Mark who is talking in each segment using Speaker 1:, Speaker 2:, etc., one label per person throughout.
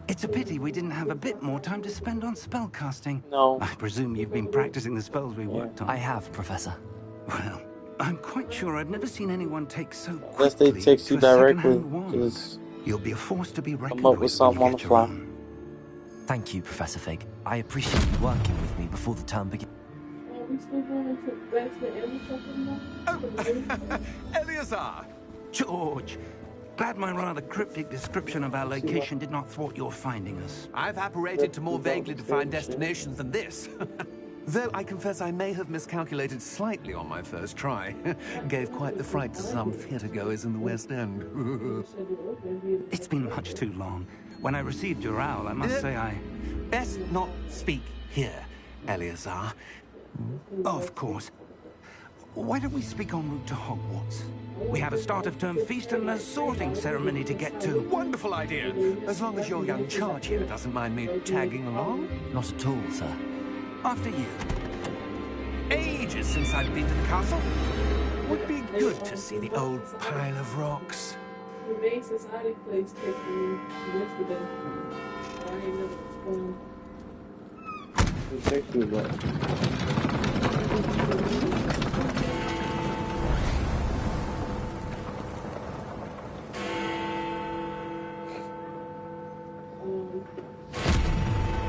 Speaker 1: It's a pity we didn't have a bit more time to spend on spellcasting.
Speaker 2: No.
Speaker 1: I presume you've been practicing the spells we worked on.
Speaker 3: I have, Professor.
Speaker 1: Well, I'm quite sure I've never seen anyone take so
Speaker 2: Unless they
Speaker 1: quickly
Speaker 2: text you
Speaker 1: to a
Speaker 2: directly,
Speaker 1: second-hand wand.
Speaker 2: just
Speaker 1: You'll be a force to be reckoned
Speaker 2: come up with
Speaker 1: with when
Speaker 2: something
Speaker 1: you
Speaker 2: on the
Speaker 1: get your
Speaker 2: fly.
Speaker 1: own.
Speaker 3: Thank you, Professor Fig. I appreciate you working with me before the term begins.
Speaker 4: Eleazar!
Speaker 1: George! Glad my rather cryptic description of our location did not thwart your finding us.
Speaker 4: I've apparated to more vaguely defined destinations than this. Though I confess I may have miscalculated slightly on my first try. Gave quite the fright to some theatre-goers in the West End.
Speaker 1: It's been much too long. When I received your owl, I must say I...
Speaker 4: Best not speak here, Eleazar.
Speaker 1: Of course. Why don't we speak en route to Hogwarts? We have a start-of-term feast and a sorting ceremony to get to.
Speaker 4: Wonderful idea. As long as your young charge here doesn't mind me tagging along.
Speaker 3: Not at all, sir.
Speaker 1: After you.
Speaker 4: Ages since I've been to the castle. Would be good to see the old pile of rocks.
Speaker 5: The main society place taking yesterday. I ain't never explained.
Speaker 2: Text you what?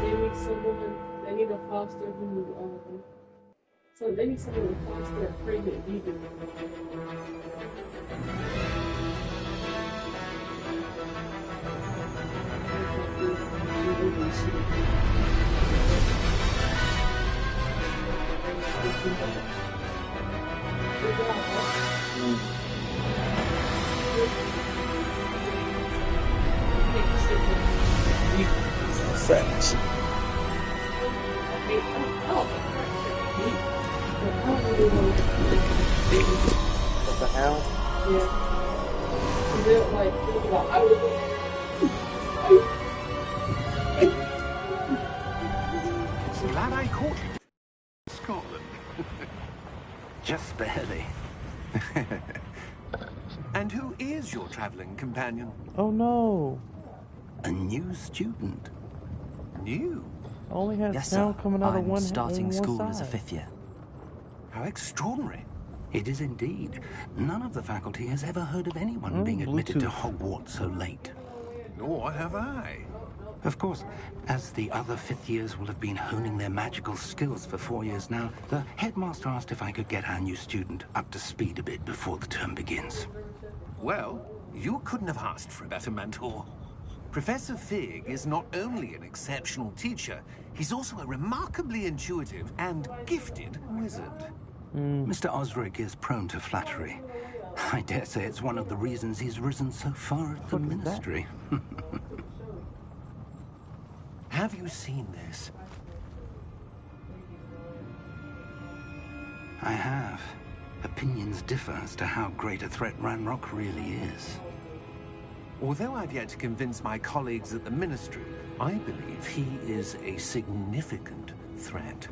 Speaker 5: They need someone. They need a foster who. So they need someone to foster a pregnant baby.
Speaker 2: Facts. What the hell?
Speaker 5: Yeah. They're like,
Speaker 4: Glad I caught you. Scotland.
Speaker 1: Just barely.
Speaker 4: And who is your traveling companion?
Speaker 2: Oh no.
Speaker 1: A new student.
Speaker 4: New?
Speaker 2: Only has
Speaker 3: Yes,
Speaker 2: sound
Speaker 3: sir.
Speaker 2: coming out of
Speaker 3: I'm
Speaker 2: one
Speaker 3: starting
Speaker 2: on one
Speaker 3: school
Speaker 2: side.
Speaker 3: as a 5th year.
Speaker 4: How extraordinary.
Speaker 1: It is indeed. None of the faculty has ever heard of anyone being admitted to Hogwarts so late.
Speaker 4: Nor have I.
Speaker 1: Of course, as the other 5th years will have been honing their magical skills for 4 years now, the headmaster asked if I could get our new student up to speed a bit before the term begins.
Speaker 4: Well, you couldn't have asked for a better mentor. Professor Fig is not only an exceptional teacher, he's also a remarkably intuitive and gifted wizard.
Speaker 1: Mr. Osric is prone to flattery. I dare say it's one of the reasons he's risen so far at the ministry.
Speaker 4: Have you seen this?
Speaker 1: I have. Opinions differ as to how great a threat Ranrock really is.
Speaker 4: Although I've yet to convince my colleagues at the ministry, I believe he is a significant threat.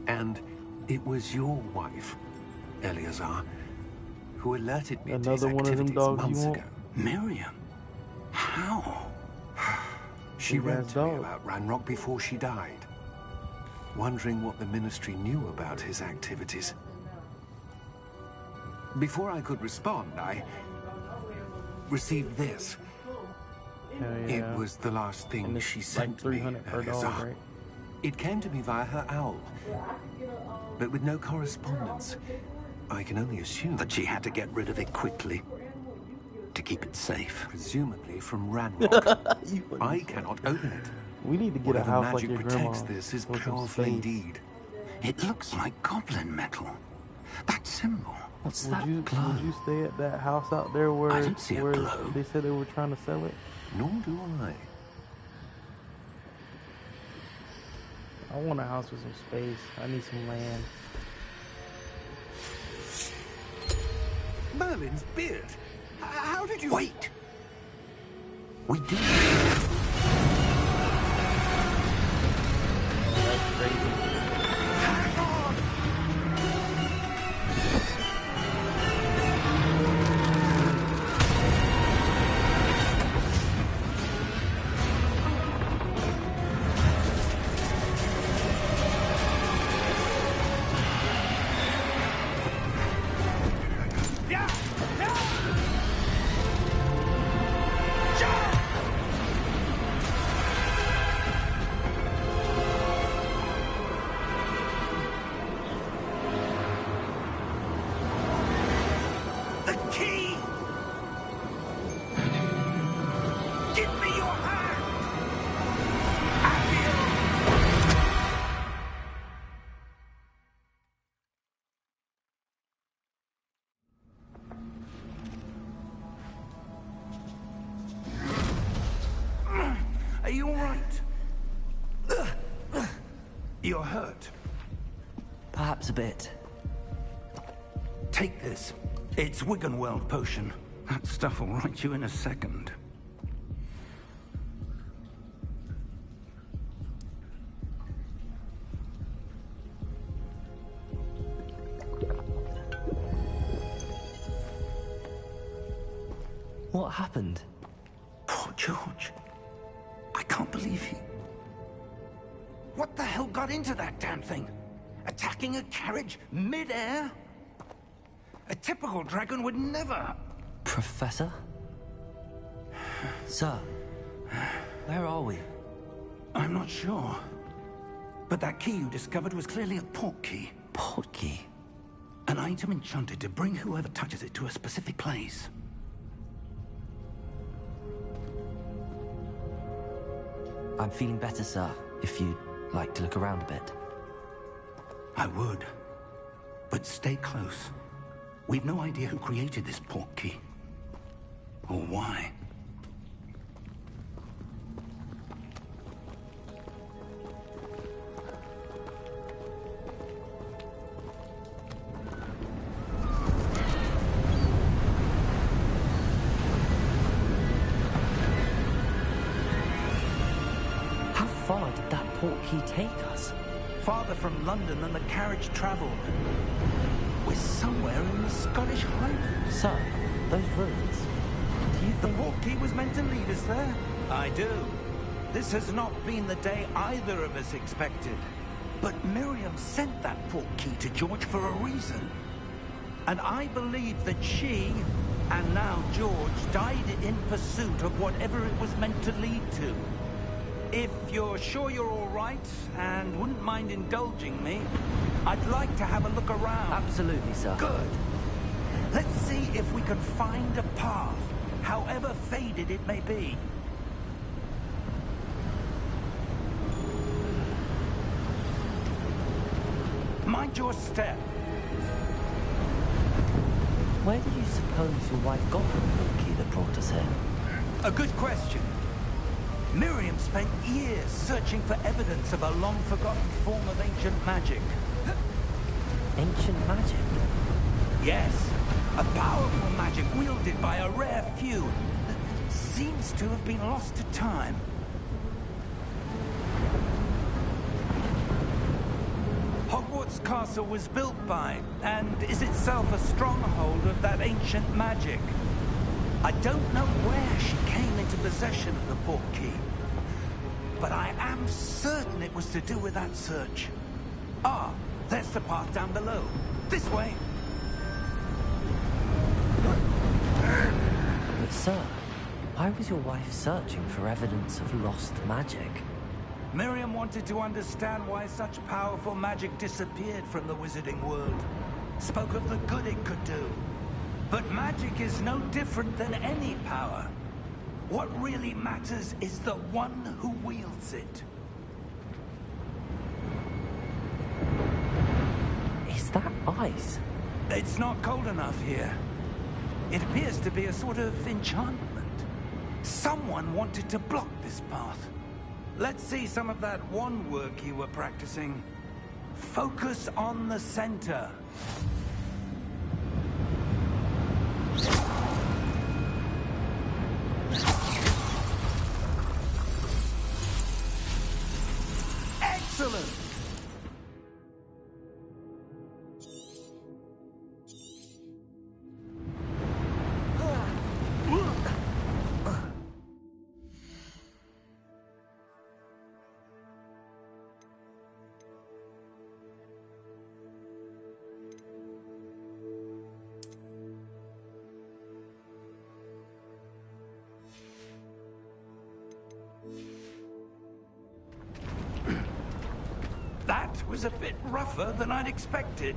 Speaker 4: And it was your wife, Eleazar, who alerted me to his
Speaker 2: Another one of them
Speaker 4: activities
Speaker 2: dogs you
Speaker 4: months
Speaker 2: want?
Speaker 4: ago.
Speaker 1: Miriam? How?
Speaker 4: She
Speaker 2: Big
Speaker 4: wrote
Speaker 2: ass
Speaker 4: to me
Speaker 2: dog.
Speaker 4: about Ranrock before she died, wondering what the ministry knew about his activities. Before I could respond, I received this.
Speaker 2: Hell yeah.
Speaker 4: It was the last thing
Speaker 2: And it's
Speaker 4: she
Speaker 2: like
Speaker 4: sent me,
Speaker 2: 300 per
Speaker 4: Eleazar.
Speaker 2: dog, right?
Speaker 4: It came to me via her owl, but with no correspondence. I can only assume
Speaker 1: That she had to get rid of it quickly to keep it safe.
Speaker 4: presumably from Ranrock.
Speaker 2: You funny
Speaker 4: I
Speaker 2: as fuck.
Speaker 4: cannot open it.
Speaker 2: We need to get a
Speaker 4: Whatever
Speaker 2: house like
Speaker 4: magic
Speaker 2: your
Speaker 4: protects
Speaker 2: grandma.
Speaker 4: this is
Speaker 2: with some
Speaker 4: powerful
Speaker 2: space.
Speaker 4: indeed.
Speaker 1: It looks like goblin metal. That symbol. What's
Speaker 2: Would
Speaker 1: that
Speaker 2: you
Speaker 1: glow?
Speaker 2: would you stay at that house out there where
Speaker 1: I don't see a
Speaker 2: where
Speaker 1: glow.
Speaker 2: they said they were trying to sell it?
Speaker 4: Nor do I.
Speaker 2: I want a house with some space. I need some land.
Speaker 4: Merlin's beard. How did you...
Speaker 1: Wait! We do.
Speaker 2: That's crazy.
Speaker 4: Hang on!
Speaker 1: you all right? You're hurt.
Speaker 3: Perhaps a bit.
Speaker 1: Take this. It's Wiggenweld potion. That stuff will right you in a second.
Speaker 3: What happened?
Speaker 1: Poor George. I can't believe he... What the hell got into that damn thing? Attacking a carriage mid-air? A typical dragon would never...
Speaker 3: Professor? Sir, where are we?
Speaker 1: I'm not sure. But that key you discovered was clearly a port key.
Speaker 3: Port key?
Speaker 1: An item enchanted to bring whoever touches it to a specific place.
Speaker 3: I'm feeling better, sir, if you'd like to look around a bit.
Speaker 1: I would. But stay close. We've no idea who created this port key. Or why.
Speaker 3: How far did that port key take us?
Speaker 1: Farther from London than the carriage traveled. We're somewhere in the Scottish Highlands.
Speaker 3: Sir, those ruins. Do you
Speaker 1: The
Speaker 3: think...
Speaker 1: port key was meant to lead us there? I do. This has not been the day either of us expected. But Miriam sent that port key to George for a reason. And I believe that she, and now George, died in pursuit of whatever it was meant to lead to. If you're sure you're all right, and wouldn't mind indulging me, I'd like to have a look around.
Speaker 3: Absolutely, sir.
Speaker 1: Good. Let's see if we can find a path, however faded it may be. Mind your step.
Speaker 3: Where do you suppose your wife got the port key that brought us here?
Speaker 1: A good question. Miriam spent years searching for evidence of a long-forgotten form of ancient magic.
Speaker 3: Ancient magic?
Speaker 1: Yes, a powerful magic wielded by a rare few that seems to have been lost to time. Hogwarts Castle was built by, and is itself a stronghold of that ancient magic. I don't know where she came into possession of the port key, but I am certain it was to do with that search. Ah, there's the path down below. This way.
Speaker 3: But sir, why was your wife searching for evidence of lost magic?
Speaker 1: Miriam wanted to understand why such powerful magic disappeared from the wizarding world. Spoke of the good it could do. But magic is no different than any power. What really matters is the one who wields it.
Speaker 3: Is that ice?
Speaker 1: It's not cold enough here. It appears to be a sort of enchantment. Someone wanted to block this path. Let's see some of that wand work you were practicing. Focus on the center. Excellent! That was a bit rougher than I'd expected.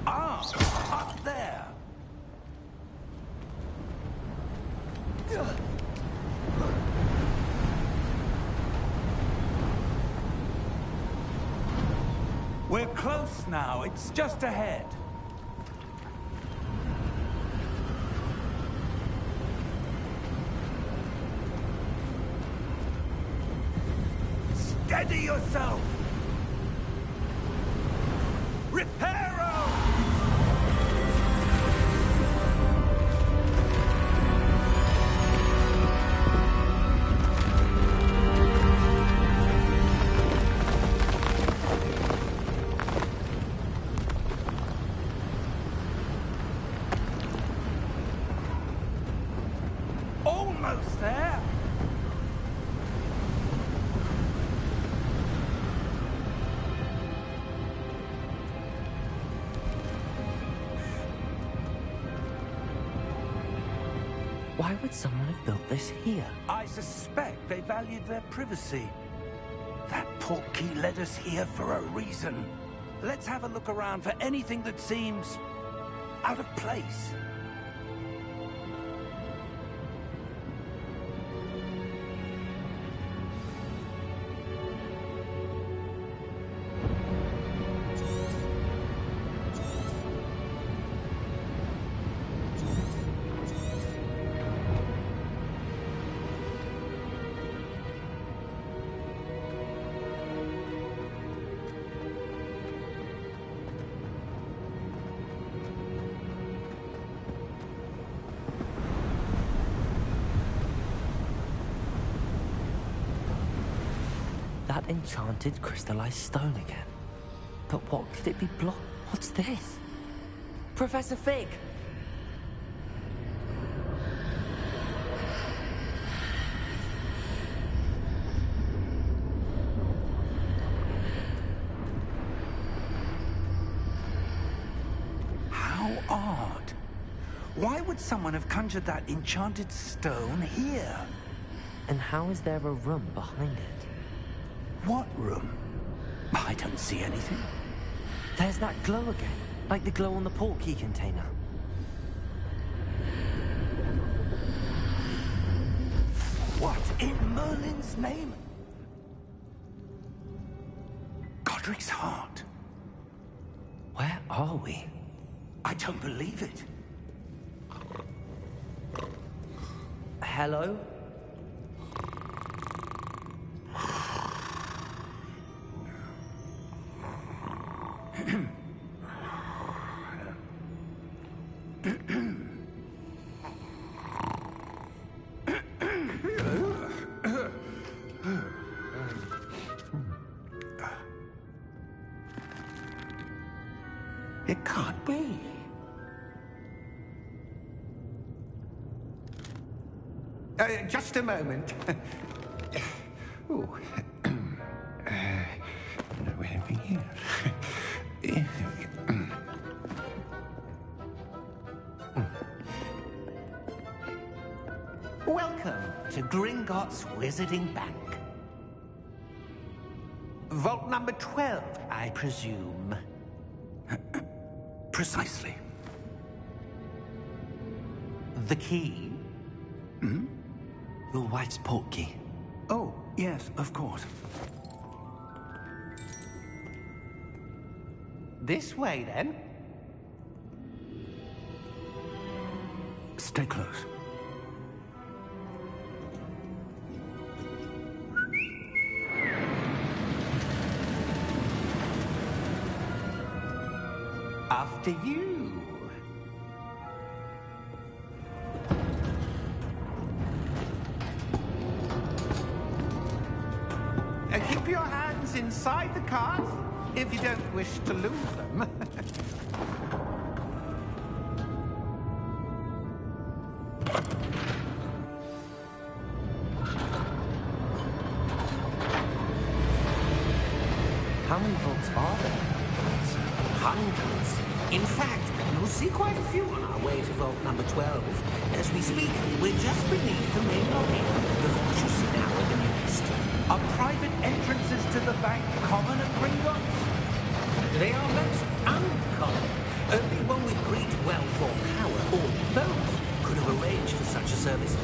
Speaker 1: Ah, up there. We're close now. It's just ahead. Steady yourself! Reparo! Almost there!
Speaker 3: Why would someone have built this here?
Speaker 1: I suspect they valued their privacy. That portkey led us here for a reason. Let's have a look around for anything that seems out of place.
Speaker 3: That enchanted crystallized stone again. But what could it be What's this? Professor Fig!
Speaker 1: How odd. Why would someone have conjured that enchanted stone here?
Speaker 3: And how is there a room behind it?
Speaker 1: What room? I don't see anything.
Speaker 3: There's that glow again, like the glow on the portkey container.
Speaker 1: What in Merlin's name? Godric's heart.
Speaker 3: Where are we?
Speaker 1: I don't believe it.
Speaker 3: Hello?
Speaker 4: It can't be. Just a moment. Oh. Where are we here?
Speaker 6: Welcome to Gringotts Wizarding Bank. Vault number 12, I presume.
Speaker 1: Precisely.
Speaker 6: The key?
Speaker 3: Your wife's portkey.
Speaker 1: Oh, yes, of course.
Speaker 6: This way, then.
Speaker 1: Stay close.
Speaker 6: After you. Keep your hands inside the cart if you don't wish to lose them.
Speaker 3: How many vaults are there?
Speaker 6: Hundreds. In fact, you'll see quite a few on our way to vault number 12. As we speak, we're just beneath the main lobby. The vault you see now are the newest.
Speaker 1: Are private entrances to the bank common at Gringotts?
Speaker 6: They are most uncommon. Only one with great wealth or power, or both, could have arranged for such a service.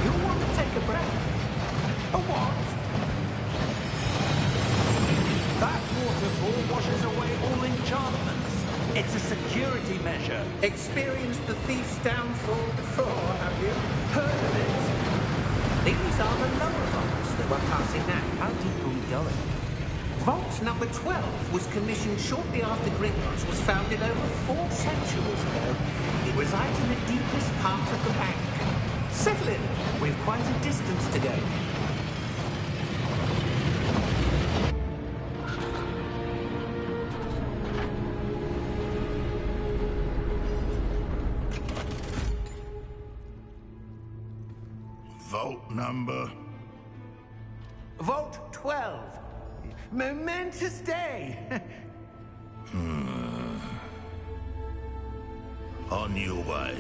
Speaker 6: You want to take a breath? A what? downfall before, have you? Heard of it? These are the lower vaults that we're passing now.
Speaker 3: How deep are we going?
Speaker 6: Vault number 12 was commissioned shortly after Gringotts was founded over 4 centuries ago. It resides in the deepest part of the bank. Settle in. We've quite a distance to go.
Speaker 1: Vault number?
Speaker 6: Vault 12. Momentous day.
Speaker 1: On your way.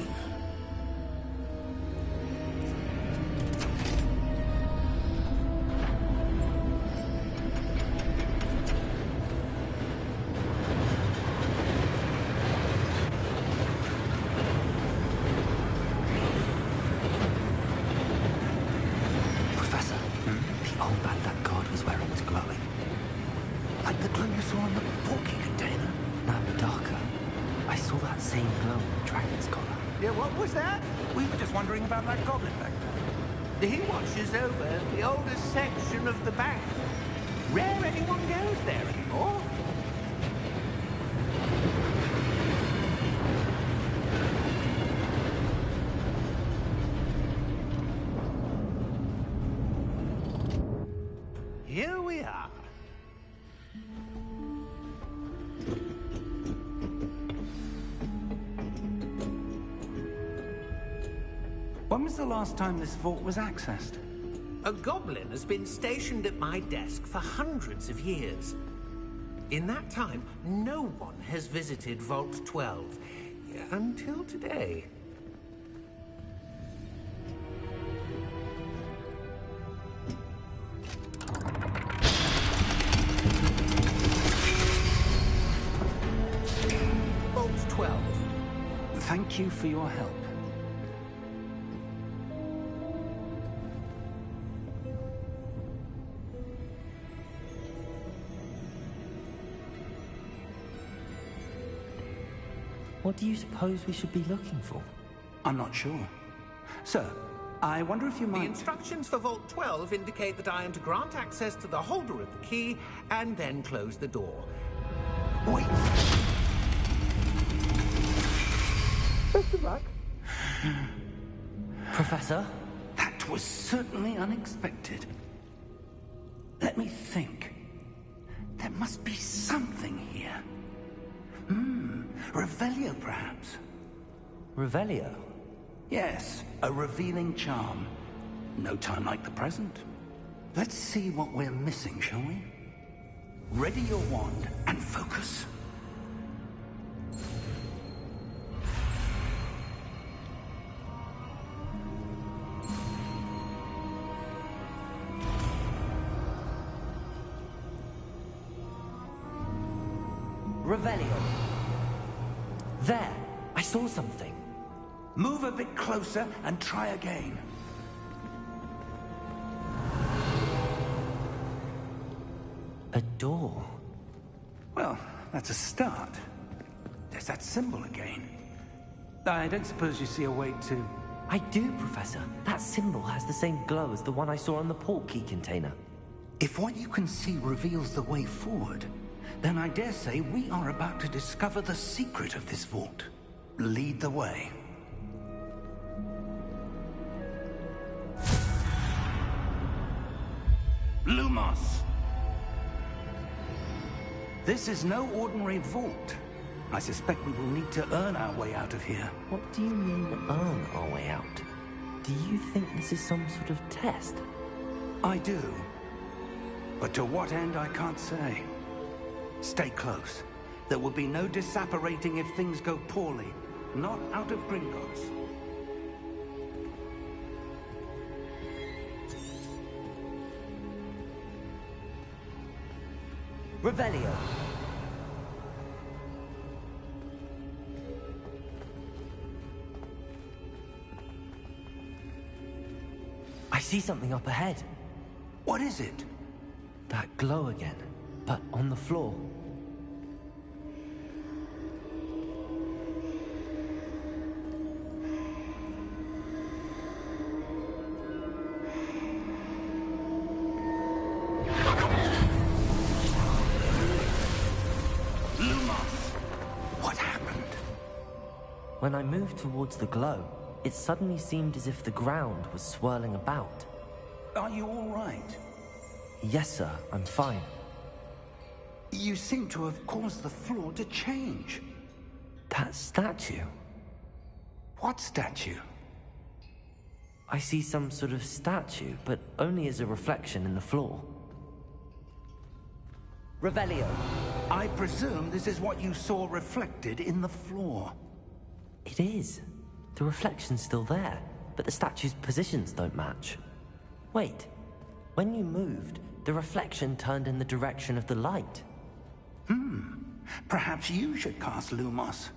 Speaker 3: Professor, the old band that God was wearing was glowing.
Speaker 1: Like the glow you saw on the porky container.
Speaker 3: No, darker. I saw that same glow in the dragon's collar.
Speaker 6: Yeah, what was that?
Speaker 1: We were just wondering about that goblin back there.
Speaker 6: He watches over the oldest section of the bank. Rare anyone goes there anymore. Here we are.
Speaker 1: When was the last time this vault was accessed?
Speaker 6: A goblin has been stationed at my desk for hundreds of years. In that time, no one has visited Vault 12. Until today. Vault 12.
Speaker 1: Thank you for your help.
Speaker 3: What do you suppose we should be looking for?
Speaker 1: I'm not sure. Sir, I wonder if you
Speaker 6: The
Speaker 1: might...
Speaker 6: instructions for Vault 12 indicate that I am to grant access to the holder of the key and then close the door.
Speaker 1: Wait!
Speaker 5: Best of luck.
Speaker 3: Professor?
Speaker 1: That was certainly unexpected. Let me think. There must be something here. Revelio, perhaps?
Speaker 3: Revelio?
Speaker 1: Yes, a revealing charm. No time like the present. Let's see what we're missing, shall we? Ready your wand and focus.
Speaker 3: Revelio. There! I saw something.
Speaker 1: Move a bit closer and try again.
Speaker 3: A door.
Speaker 1: Well, that's a start. There's that symbol again. I don't suppose you see a way to...
Speaker 3: I do, Professor. That symbol has the same glow as the one I saw on the portkey container.
Speaker 1: If what you can see reveals the way forward, then I dare say we are about to discover the secret of this vault. Lead the way. Lumos! This is no ordinary vault. I suspect we will need to earn our way out of here.
Speaker 3: What do you mean, earn our way out? Do you think this is some sort of test?
Speaker 1: I do. But to what end, I can't say. Stay close. There will be no disapparating if things go poorly. Not out of Gringotts.
Speaker 3: Revelio. I see something up ahead.
Speaker 1: What is it?
Speaker 3: That glow again, but on the floor. When I moved towards the glow, it suddenly seemed as if the ground was swirling about.
Speaker 1: Are you all right?
Speaker 3: Yes, sir, I'm fine.
Speaker 1: You seem to have caused the floor to change.
Speaker 3: That statue?
Speaker 1: What statue?
Speaker 3: I see some sort of statue, but only as a reflection in the floor. Revelio.
Speaker 1: I presume this is what you saw reflected in the floor.
Speaker 3: It is. The reflection's still there, but the statue's positions don't match. Wait. When you moved, the reflection turned in the direction of the light.
Speaker 1: Perhaps you should cast Lumos.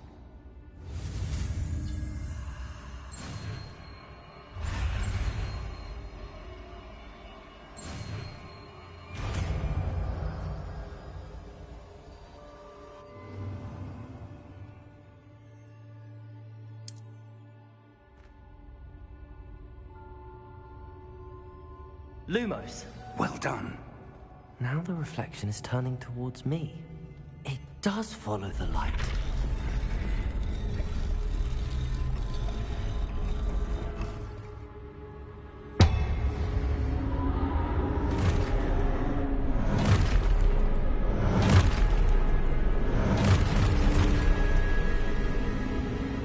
Speaker 3: Lumos.
Speaker 1: Well done.
Speaker 3: Now the reflection is turning towards me. It does follow the light.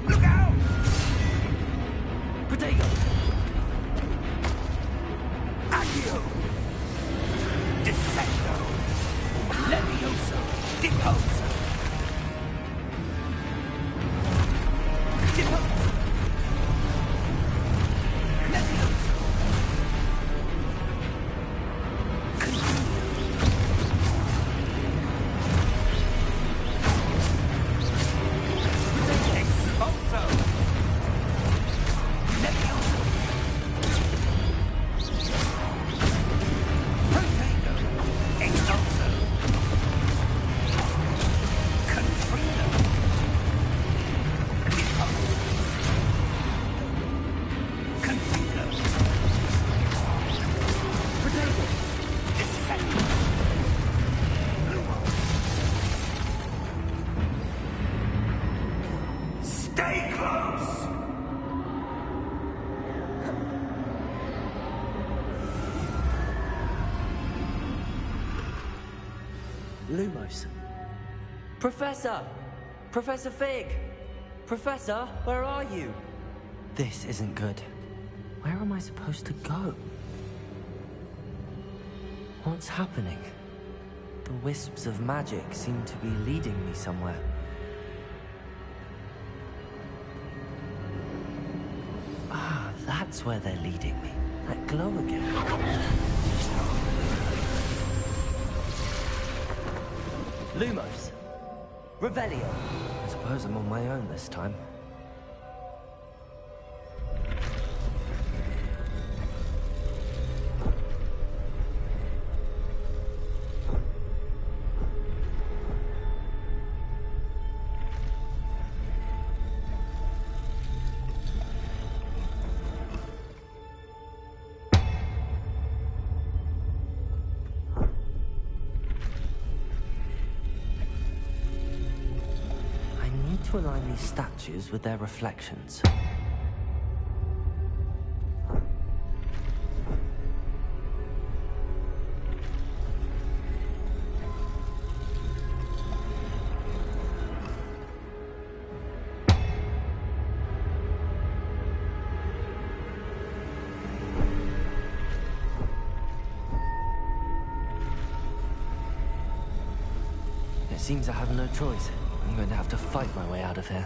Speaker 1: Look out!
Speaker 3: Protego!
Speaker 1: Accio! Descendo! Levioso! Deposo! Deposo! Levioso! Expulso! Levioso! Protego! Expulso! Confrino! Deposo! Confrino! Protego! Descendo! Lumo! Stay close!
Speaker 3: Lumos. Professor! Professor Fig! Professor, where are you? This isn't good. Where am I supposed to go? What's happening? The wisps of magic seem to be leading me somewhere. Ah, that's where they're leading me. That glow again. Lumos. Revelio. I suppose I'm on my own this time. To align these statues with their reflections. It seems I have no choice. I'm going to have to fight my way out of here.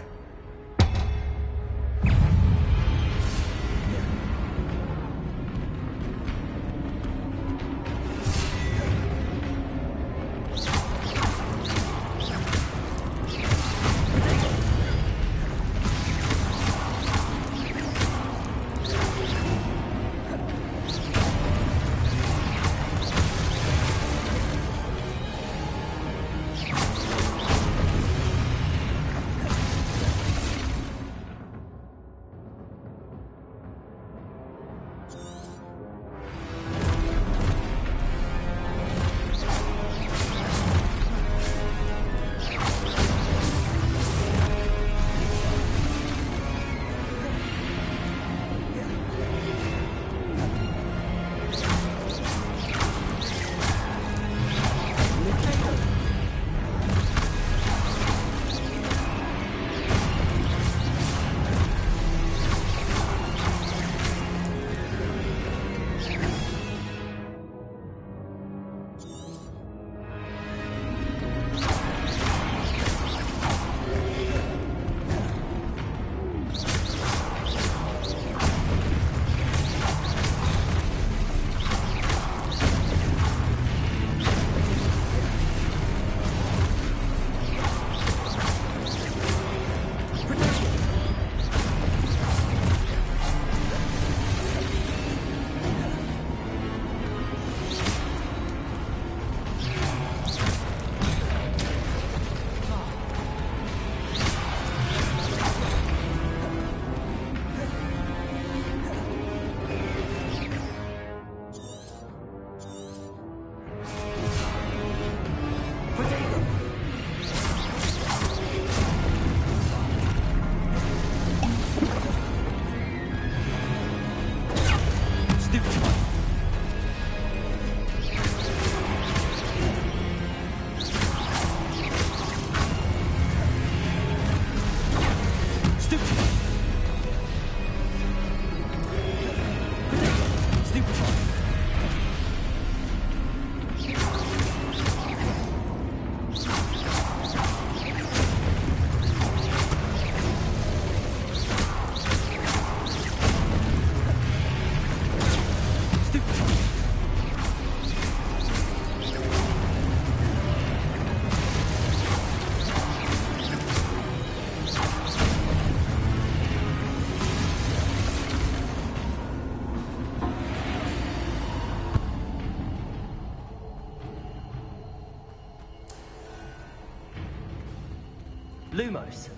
Speaker 3: Lumos.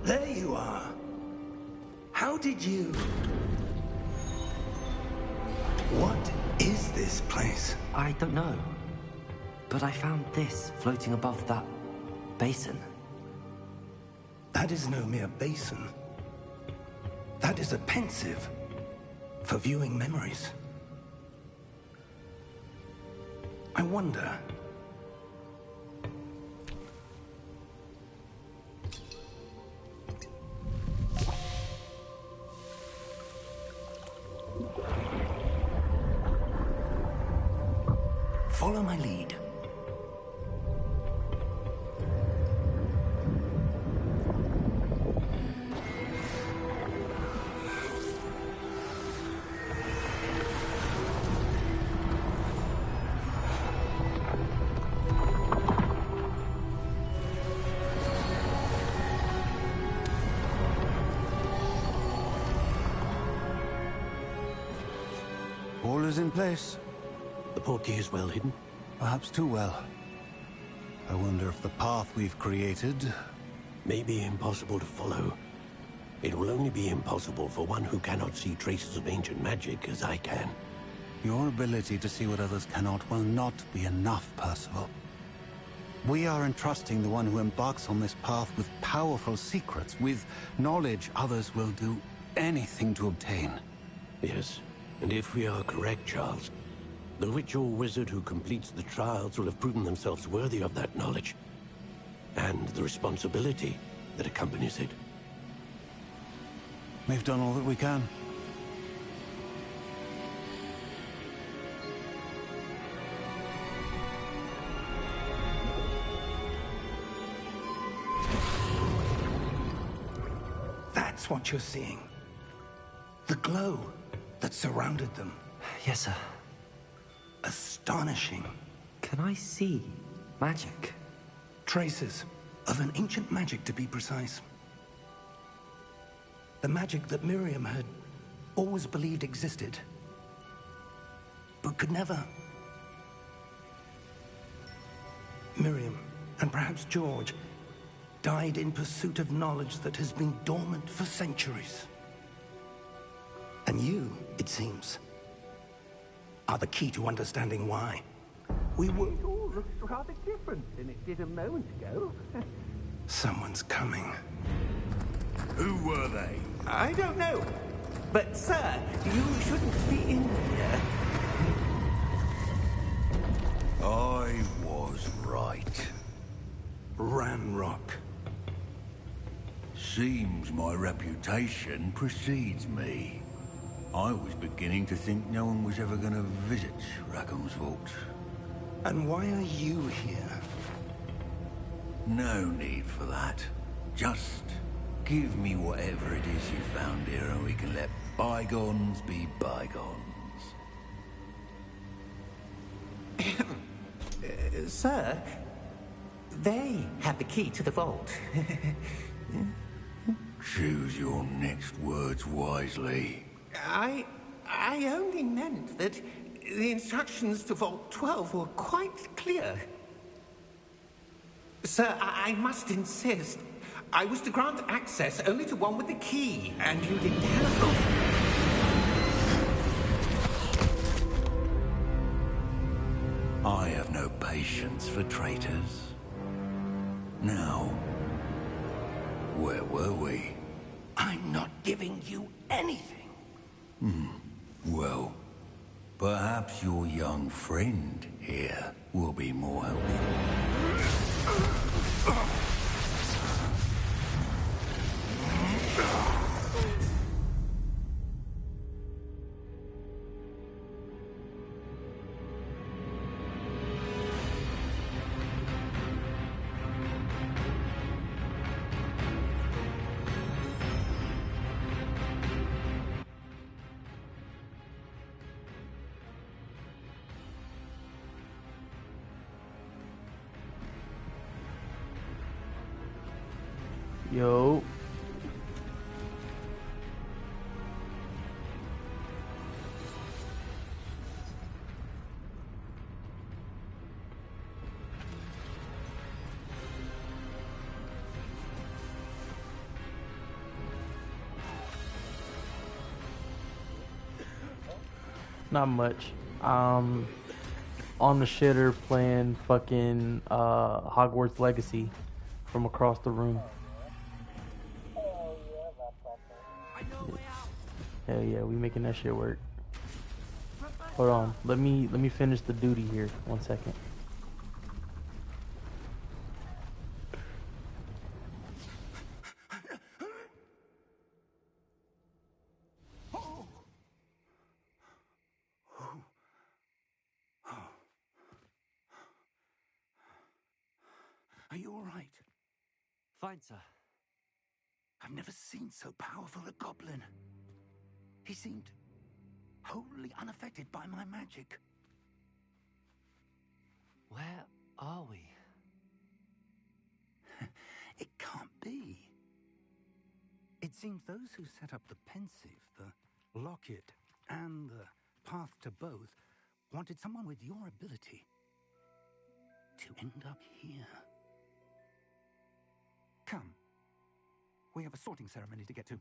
Speaker 1: There you are. How did you... What is this place?
Speaker 3: I don't know. But I found this floating above that basin.
Speaker 1: That is no mere basin. That is a pensive for viewing memories. I wonder... Follow my lead.
Speaker 7: All is in place.
Speaker 4: The portkey is well hidden.
Speaker 7: Perhaps too well. I wonder if the path we've created...
Speaker 4: May be impossible to follow. It will only be impossible for one who cannot see traces of ancient magic as I can.
Speaker 7: Your ability to see what others cannot will not be enough, Percival. We are entrusting the one who embarks on this path with powerful secrets, with knowledge others will do anything to obtain.
Speaker 4: Yes, and if we are correct, Charles, the witch or wizard who completes the trials will have proven themselves worthy of that knowledge, and the responsibility that accompanies it.
Speaker 7: We've done all that we can.
Speaker 1: That's what you're seeing. The glow that surrounded them.
Speaker 3: Yes, sir.
Speaker 1: Astonishing.
Speaker 3: Can I see magic?
Speaker 1: Traces of an ancient magic, to be precise. The magic that Miriam had always believed existed, but could never. Miriam, and perhaps George, died in pursuit of knowledge that has been dormant for centuries. And you, it seems, are the key to understanding why. We were...
Speaker 6: It all looks rather different than it did a moment ago.
Speaker 1: Someone's coming.
Speaker 8: Who were they?
Speaker 6: I don't know. But, sir, you shouldn't be in here.
Speaker 8: I was right.
Speaker 1: Ranrock.
Speaker 8: Seems my reputation precedes me. I was beginning to think no one was ever going to visit Rackham's vault.
Speaker 1: And why are you here?
Speaker 8: No need for that. Just give me whatever it is you found here and we can let bygones be bygones.
Speaker 6: Sir, they have the key to the vault.
Speaker 8: Choose your next words wisely.
Speaker 6: I only meant that the instructions to Vault 12 were quite clear. Sir, I must insist. I was to grant access only to one with the key, and you didn't have...
Speaker 8: I have no patience for traitors. Now, where were we?
Speaker 1: I'm not giving you anything.
Speaker 8: Well, perhaps your young friend here will be more helpful.
Speaker 2: Yo. Not much. On the shitter playing fucking Hogwarts Legacy from across the room. Hell yeah, we making that shit work. Hold on, let me finish the duty here. 1 second.
Speaker 1: Are you all right?
Speaker 3: Fine, sir.
Speaker 1: I've never seen so powerful a goblin. He seemed wholly unaffected by my magic.
Speaker 3: Where are we?
Speaker 1: It can't be. It seems those who set up the pensive, the locket, and the path to both wanted someone with your ability to end up here. Come. We have a sorting ceremony to get to.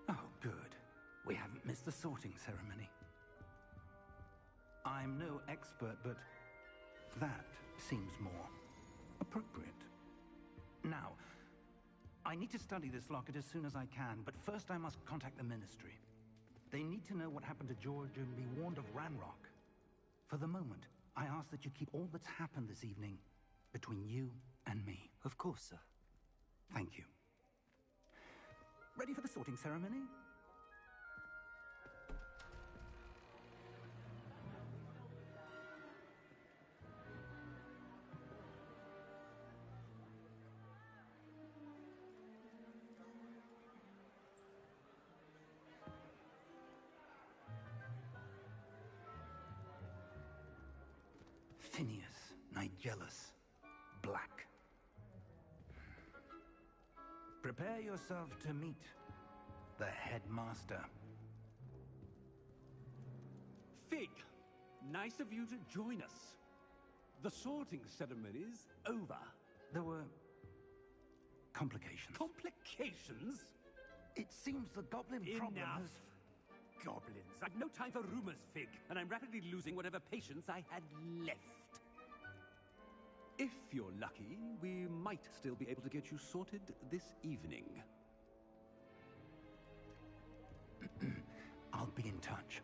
Speaker 1: Oh, good. We haven't missed the sorting ceremony. I'm no expert, but that seems more appropriate. Now, I need to study this locket as soon as I can, but first I must contact the Ministry. They need to know what happened to George and be warned of Ranrock. For the moment, I ask that you keep all that's happened this evening between you and me.
Speaker 3: Of course, sir.
Speaker 1: Thank you. Ready for the sorting ceremony? Phineas, Nigellus, Black. Prepare yourself to meet the headmaster.
Speaker 9: Fig, nice of you to join us. The sorting ceremony's over.
Speaker 1: There were complications.
Speaker 9: Complications?
Speaker 1: It seems the goblin problem has...
Speaker 9: Enough. Goblins. I've no time for rumors, Fig, and I'm rapidly losing whatever patience I had left. If you're lucky, we might still be able to get you sorted this evening.
Speaker 1: I'll be in touch.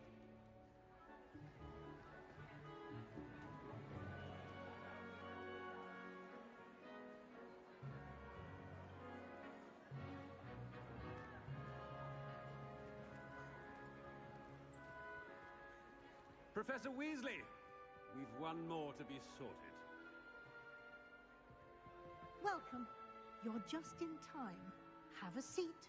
Speaker 9: Professor Weasley, we've one more to be sorted.
Speaker 10: Welcome. You're just in time. Have a seat.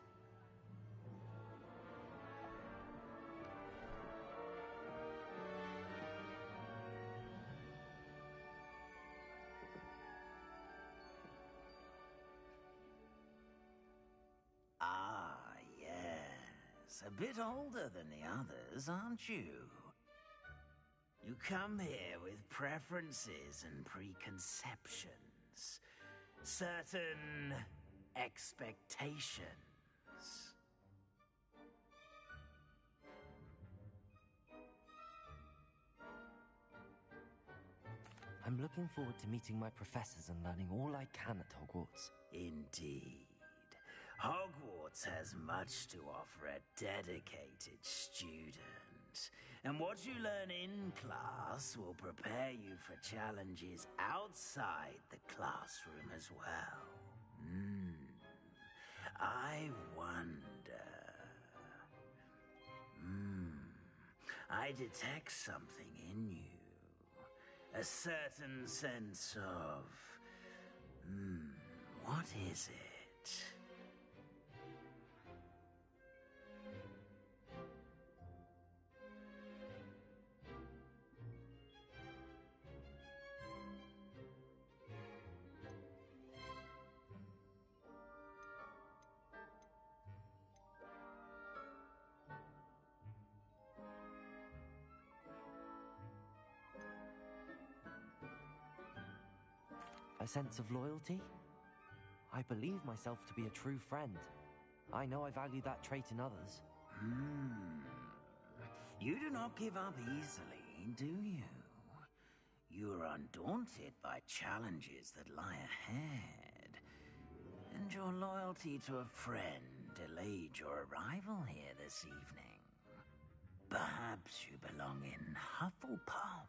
Speaker 11: Ah, yes. A bit older than the others, aren't you? You come here with preferences and preconceptions. Certain expectations.
Speaker 3: I'm looking forward to meeting my professors and learning all I can at Hogwarts.
Speaker 11: Indeed. Hogwarts has much to offer a dedicated student. And what you learn in class will prepare you for challenges outside the classroom as well. I wonder... I detect something in you. A certain sense of... what is it?
Speaker 3: A sense of loyalty? I believe myself to be a true friend. I know I value that trait in others.
Speaker 11: You do not give up easily, do you? You are undaunted by challenges that lie ahead. And your loyalty to a friend delayed your arrival here this evening. Perhaps you belong in Hufflepuff.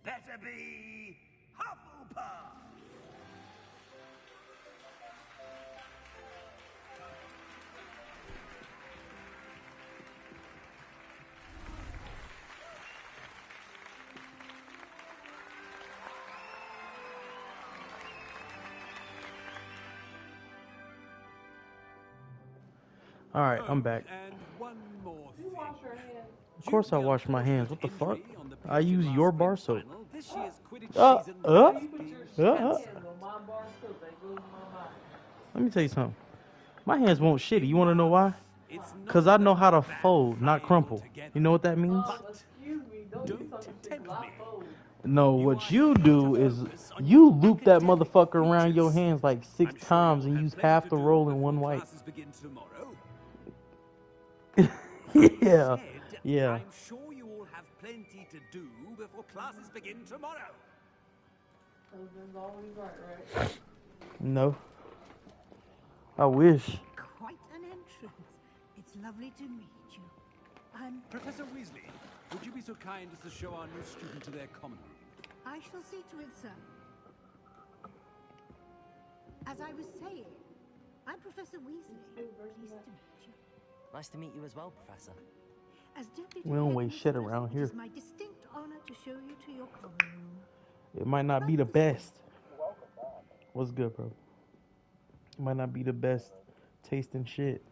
Speaker 11: Better be Hufflepuff!
Speaker 2: All right, I'm back.
Speaker 9: And one more
Speaker 5: You
Speaker 9: thing.
Speaker 5: wash your hands.
Speaker 2: Of course I wash my hands. What the fuck? I use your bar soap.
Speaker 9: This year's Quidditch
Speaker 2: Uh,
Speaker 9: season
Speaker 2: uh,
Speaker 9: must
Speaker 5: You put
Speaker 9: be
Speaker 5: your
Speaker 2: uh.
Speaker 5: hands on my bar too. They go to my body.
Speaker 2: Let me tell you something. My hands won't shitty. You want to know why?
Speaker 9: It's not
Speaker 2: Because I know how to
Speaker 9: bad
Speaker 2: fold, not
Speaker 9: flying
Speaker 2: crumple.
Speaker 9: altogether.
Speaker 2: You know what that means?
Speaker 5: Excuse me. Don't you
Speaker 9: Don't
Speaker 5: talk to
Speaker 9: tempt
Speaker 5: people I
Speaker 9: me.
Speaker 5: fold.
Speaker 2: No, what you do is you loop that motherfucker around your hands like 6 times and use half the roll in one wipe. Yeah, yeah.
Speaker 9: I'm sure you all have plenty to do before classes begin tomorrow.
Speaker 5: Husband's always right?
Speaker 2: No. I wish.
Speaker 10: Quite an entrance. It's lovely to meet you. I'm...
Speaker 9: Professor Weasley, would you be so kind as to show our new student to their common room?
Speaker 10: I shall see to it, sir. As I was saying, I'm Professor Weasley. Pleased to meet you.
Speaker 3: Nice to meet you as well, Professor.
Speaker 10: As Deputy
Speaker 2: We don't waste shit
Speaker 10: Headmistress,
Speaker 2: around
Speaker 10: it
Speaker 2: here.
Speaker 10: is my distinct honor to show you to your common room.
Speaker 2: It might not be the best. What's good, bro? It might not be the best tasting shit,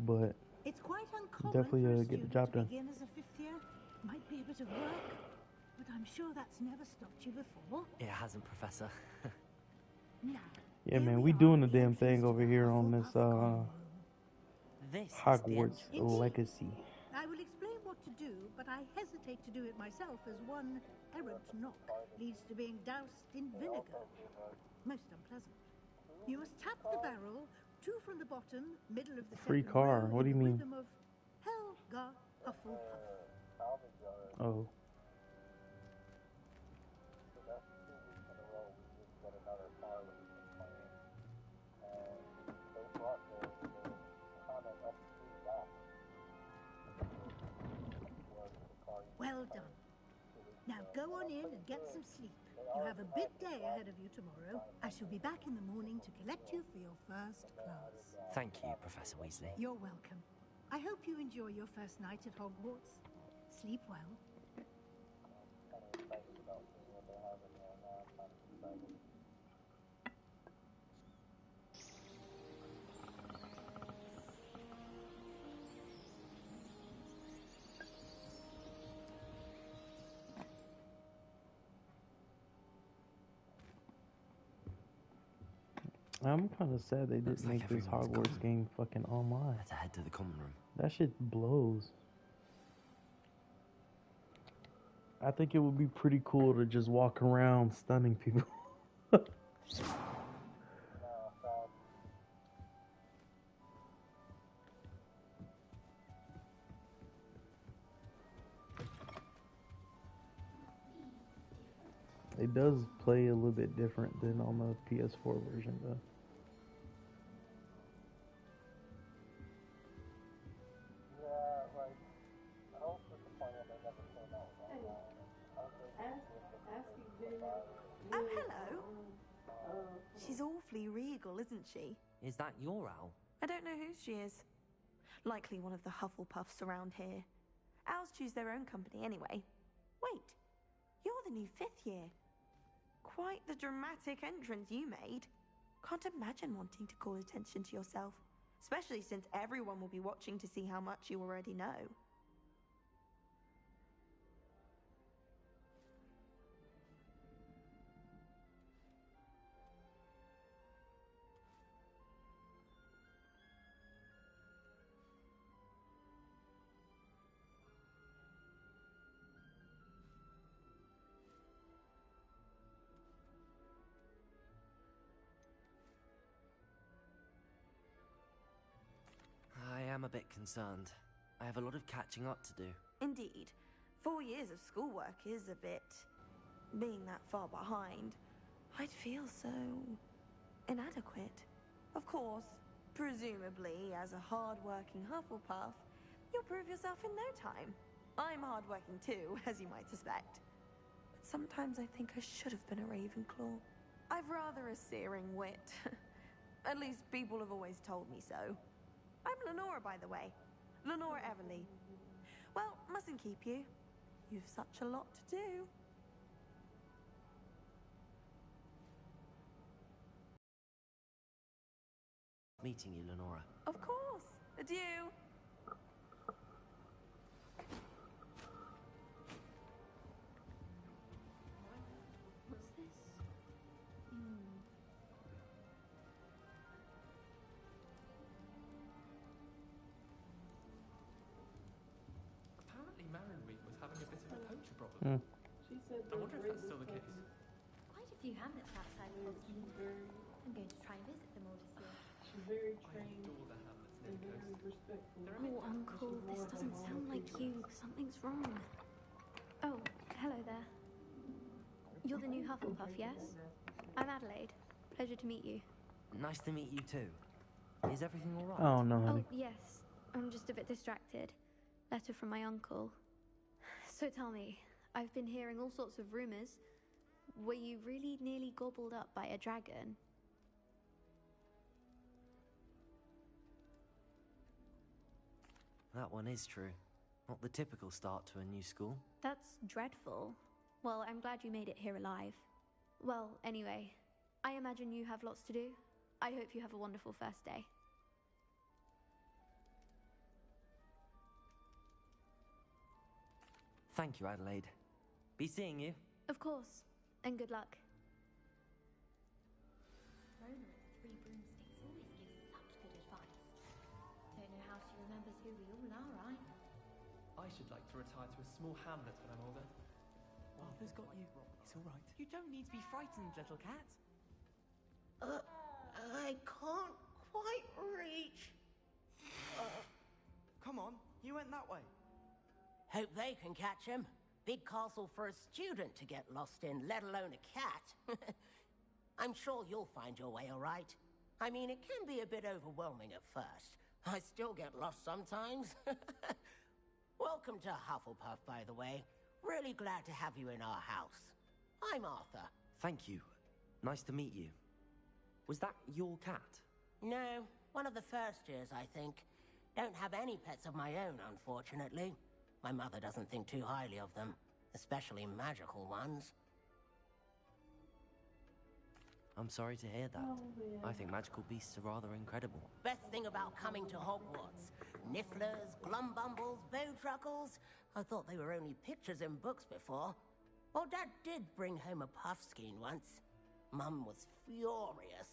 Speaker 2: but
Speaker 10: It's quite uncommon
Speaker 2: definitely
Speaker 10: for a
Speaker 2: get the
Speaker 10: student
Speaker 2: job
Speaker 10: to
Speaker 2: done.
Speaker 10: begin as a 5th year. Might be a bit of work, but I'm sure that's never stopped you before.
Speaker 3: It hasn't, Professor.
Speaker 10: Now,
Speaker 2: Yeah, man, we doing the damn thing over here on this
Speaker 3: This
Speaker 2: Hogwarts
Speaker 3: is
Speaker 2: Legacy.
Speaker 10: I will explain what to do, but I hesitate to do it myself as one errant knock leads to being doused in vinegar. Most unpleasant. You must tap the barrel, 2 from the bottom, middle of the
Speaker 2: Free
Speaker 10: second
Speaker 2: car,
Speaker 10: row,
Speaker 2: what do you
Speaker 10: in the
Speaker 2: mean?
Speaker 10: rhythm of Helga Hufflepuff.
Speaker 2: Oh.
Speaker 10: Well done. Now go on in and get some sleep. You have a big day ahead of you tomorrow. I shall be back in the morning to collect you for your first class.
Speaker 3: Thank you, Professor Weasley.
Speaker 10: You're welcome. I hope you enjoy your first night at Hogwarts. Sleep well.
Speaker 2: I'm kind of sad they
Speaker 3: Looks
Speaker 2: didn't
Speaker 3: like
Speaker 2: make this
Speaker 3: everyone's
Speaker 2: Hogwarts
Speaker 3: gone.
Speaker 2: game fucking online.
Speaker 3: Let's head to the common room.
Speaker 2: That shit blows. I think it would be pretty cool to just walk around stunning people. It does play a little bit different than on the PS4 version, though.
Speaker 12: Oh, hello. She's awfully regal, isn't she?
Speaker 3: Is that your owl?
Speaker 12: I don't know who she is. Likely one of the Hufflepuffs around here. Owls choose their own company anyway. Wait, you're the new 5th year. Quite the dramatic entrance you made. Can't imagine wanting to call attention to yourself, especially since everyone will be watching to see how much you already know.
Speaker 3: I am a bit concerned. I have a lot of catching up to do.
Speaker 12: Indeed. 4 years of schoolwork is a bit... being that far behind, I'd feel so... inadequate. Of course, presumably, as a hard-working Hufflepuff, you'll prove yourself in no time. I'm hard-working too, as you might suspect. But sometimes I think I should have been a Ravenclaw. I've rather a searing wit. At least people have always told me so. I'm Lenora, by the way. Lenora Everly. Well, mustn't keep you. You've such a lot to do.
Speaker 3: Meeting you, Lenora.
Speaker 12: Of course. Adieu.
Speaker 5: What's this?
Speaker 13: Apparently Marion Week was having a bit of a poacher problem.
Speaker 5: She said I wonder if that's still the case.
Speaker 13: Quite a few hamlets outside of Hogsmeade. I'm going to try and visit them all this year.
Speaker 5: She's very trained and very respectful.
Speaker 13: Oh, Uncle, this doesn't sound like you. Something's wrong. Oh, hello there. You're the new Hufflepuff, yes? I'm Adelaide. Pleasure to meet you.
Speaker 3: Nice to meet you too. Is everything all right?
Speaker 2: Oh no, honey.
Speaker 13: Oh, yes. I'm just a bit distracted. Letter from my uncle. So tell me, I've been hearing all sorts of rumors. Were you really nearly gobbled up by a dragon?
Speaker 3: That one is true. Not the typical start to a new school.
Speaker 13: That's dreadful. Well, I'm glad you made it here alive. Well, anyway, I imagine you have lots to do. I hope you have a wonderful first day.
Speaker 3: Thank you, Adelaide. Be seeing you.
Speaker 13: Of course, and good luck.
Speaker 14: Rona at the Three Broomsticks always gives such good advice. Don't know how she remembers who we all are, right?
Speaker 15: I should like to retire to a small hamlet when I'm older.
Speaker 16: Arthur's got you. It's all right. You don't need to be frightened, little cat.
Speaker 6: I can't quite reach.
Speaker 16: Come on, you went that way.
Speaker 17: Hope they can catch him. Big castle for a student to get lost in, let alone a cat. I'm sure you'll find your way all right. I mean, it can be a bit overwhelming at first. I still get lost sometimes. Welcome to Hufflepuff, by the way. Really glad to have you in our house. I'm Arthur.
Speaker 3: Thank you. Nice to meet you. Was that your cat?
Speaker 17: No, one of the first years, I think. Don't have any pets of my own, unfortunately. My mother doesn't think too highly of them, especially magical ones.
Speaker 3: I'm sorry to hear that. I think magical beasts are rather incredible.
Speaker 17: Best thing about coming to Hogwarts. Nifflers, Glumbumbles, Bowtruckles. I thought they were only pictures in books before. Well, Dad did bring home a Puffskein once. Mum was furious.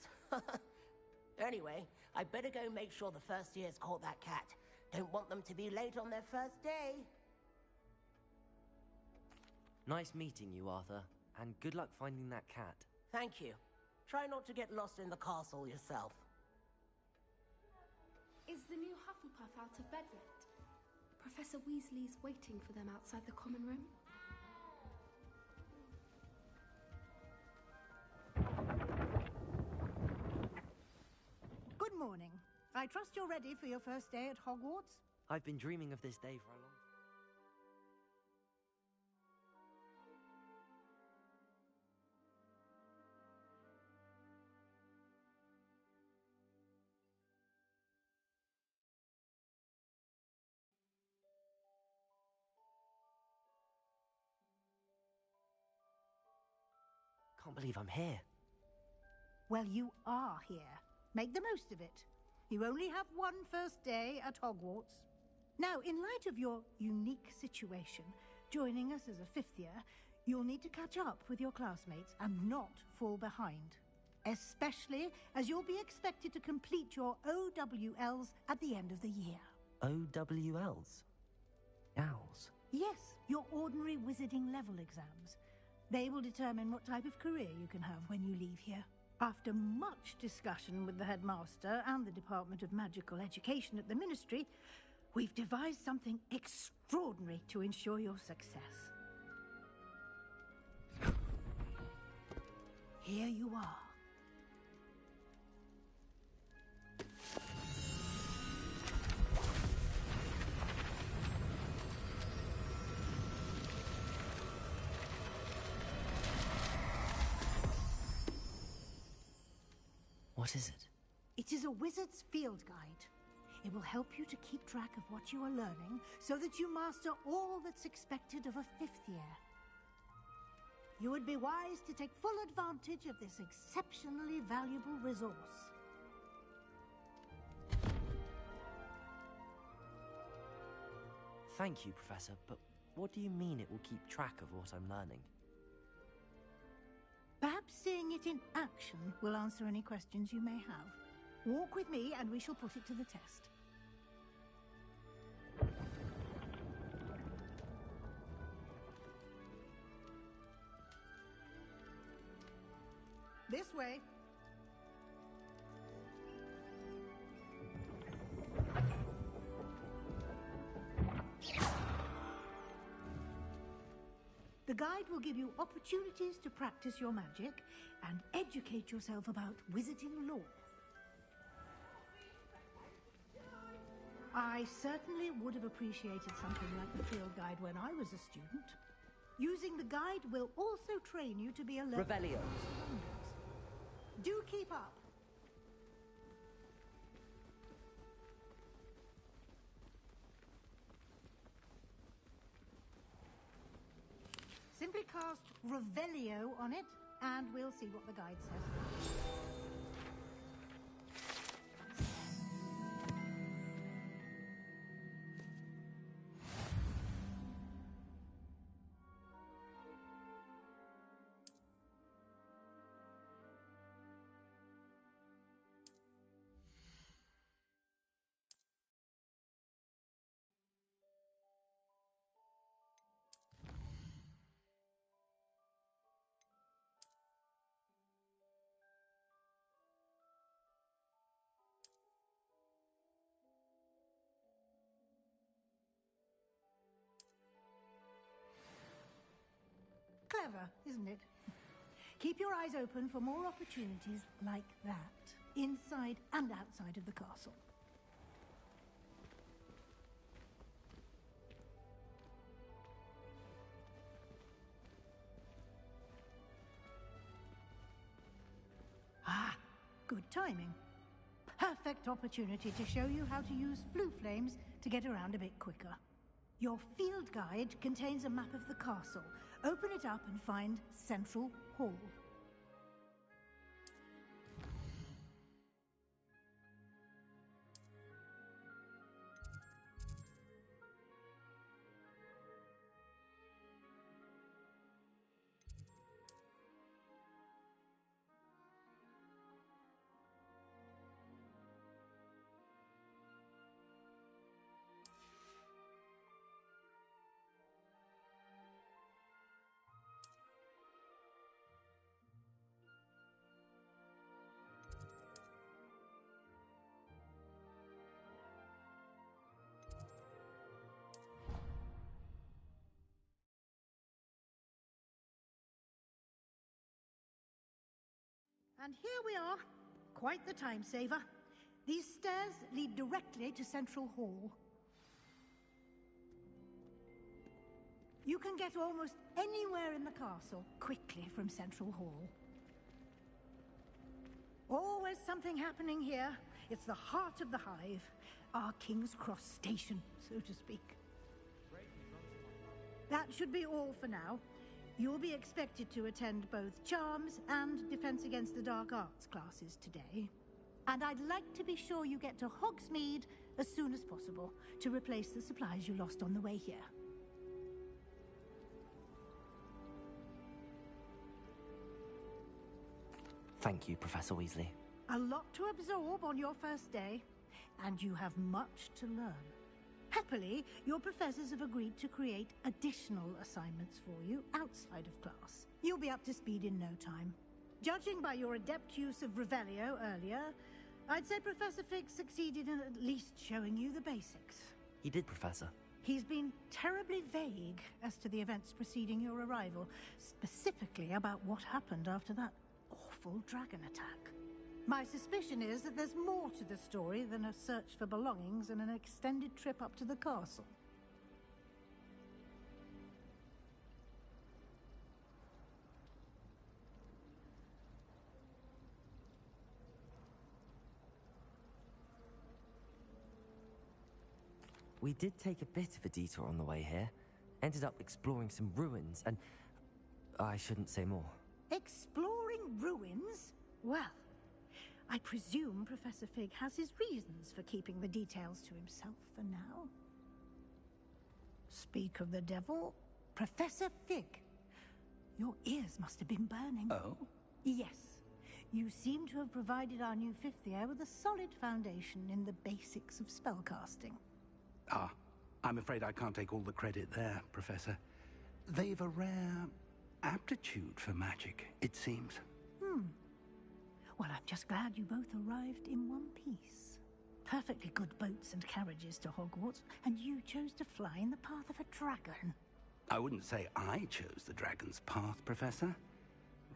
Speaker 17: Anyway, I better go make sure the first years caught that cat. Don't want them to be late on their first day.
Speaker 3: Nice meeting you, Arthur. And good luck finding that cat.
Speaker 17: Thank you. Try not to get lost in the castle yourself.
Speaker 18: Is the new Hufflepuff out of bed yet? Professor Weasley's waiting for them outside the common room.
Speaker 10: Good morning. I trust you're ready for your first day at Hogwarts?
Speaker 3: I've been dreaming of this day for a long time. Can't believe I'm here.
Speaker 10: Well, you are here. Make the most of it. You only have one first day at Hogwarts. Now, in light of your unique situation, joining us as a fifth year, you'll need to catch up with your classmates and not fall behind. Especially as you'll be expected to complete your OWLs at the end of the year.
Speaker 3: OWLs? Owls?
Speaker 10: Yes, your ordinary wizarding level exams. They will determine what type of career you can have when you leave here. After much discussion with the headmaster and the Department of Magical Education at the Ministry, we've devised something extraordinary to ensure your success. Here you are.
Speaker 3: What is it?
Speaker 10: It is a wizard's field guide. It will help you to keep track of what you are learning so that you master all that's expected of a fifth year. You would be wise to take full advantage of this exceptionally valuable resource.
Speaker 3: Thank you, Professor, but what do you mean it will keep track of what I'm learning?
Speaker 10: Perhaps seeing it in action will answer any questions you may have. Walk with me and we shall put it to the test. This way. The guide will give you opportunities to practice your magic and educate yourself about wizarding lore. I certainly would have appreciated something like the field guide when I was a student. Using the guide will also train you to be a level.
Speaker 3: Revelio.
Speaker 10: Do keep up. Simply cast Revelio on it, and we'll see what the guide says. Clever, isn't it? Keep your eyes open for more opportunities like that, inside and outside of the castle. Ah, good timing. Perfect opportunity to show you how to use flue flames to get around a bit quicker. Your field guide contains a map of the castle. Open it up and find Central Hall. And here we are. Quite the time saver. These stairs lead directly to Central Hall. You can get almost anywhere in the castle quickly from Central Hall. Always something happening here. It's the heart of the hive. Our King's Cross station, so to speak. That should be all for now. You'll be expected to attend both Charms and Defense Against the Dark Arts classes today. And I'd like to be sure you get to Hogsmeade as soon as possible to replace the supplies you lost on the way here.
Speaker 3: Thank you, Professor Weasley.
Speaker 10: A lot to absorb on your first day, and you have much to learn. Happily, your professors have agreed to create additional assignments for you outside of class. You'll be up to speed in no time. Judging by your adept use of Revelio earlier, I'd say Professor Fig succeeded in at least showing you the basics.
Speaker 3: He did, Professor.
Speaker 10: He's been terribly vague as to the events preceding your arrival, specifically about what happened after that awful dragon attack. My suspicion is that there's more to the story than a search for belongings and an extended trip up to the castle.
Speaker 3: We did take a bit of a detour on the way here. Ended up exploring some ruins and... I shouldn't say more.
Speaker 10: Exploring ruins? Well, I presume Professor Fig has his reasons for keeping the details to himself for now. Speak of the devil, Professor Fig. Your ears must have been burning.
Speaker 1: Oh?
Speaker 10: Yes. You seem to have provided our new fifth year with a solid foundation in the basics of spellcasting.
Speaker 1: Ah, I'm afraid I can't take all the credit there, Professor. They've a rare aptitude for magic, it seems.
Speaker 10: Well, I'm just glad you both arrived in one piece. Perfectly good boats and carriages to Hogwarts, and you chose to fly in the path of a dragon.
Speaker 1: I wouldn't say I chose the dragon's path, Professor.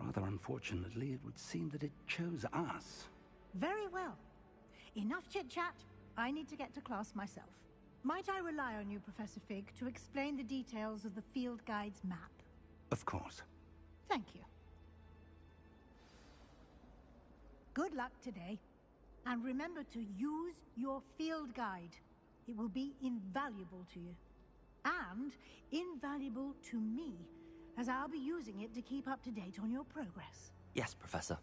Speaker 1: Rather unfortunately, it would seem that it chose us.
Speaker 10: Very well. Enough chit-chat. I need to get to class myself. Might I rely on you, Professor Fig, to explain the details of the field guide's map?
Speaker 1: Of course.
Speaker 10: Thank you. Good luck today. And remember to use your field guide. It will be invaluable to you. And invaluable to me, as I'll be using it to keep up to date on your progress.
Speaker 3: Yes, Professor.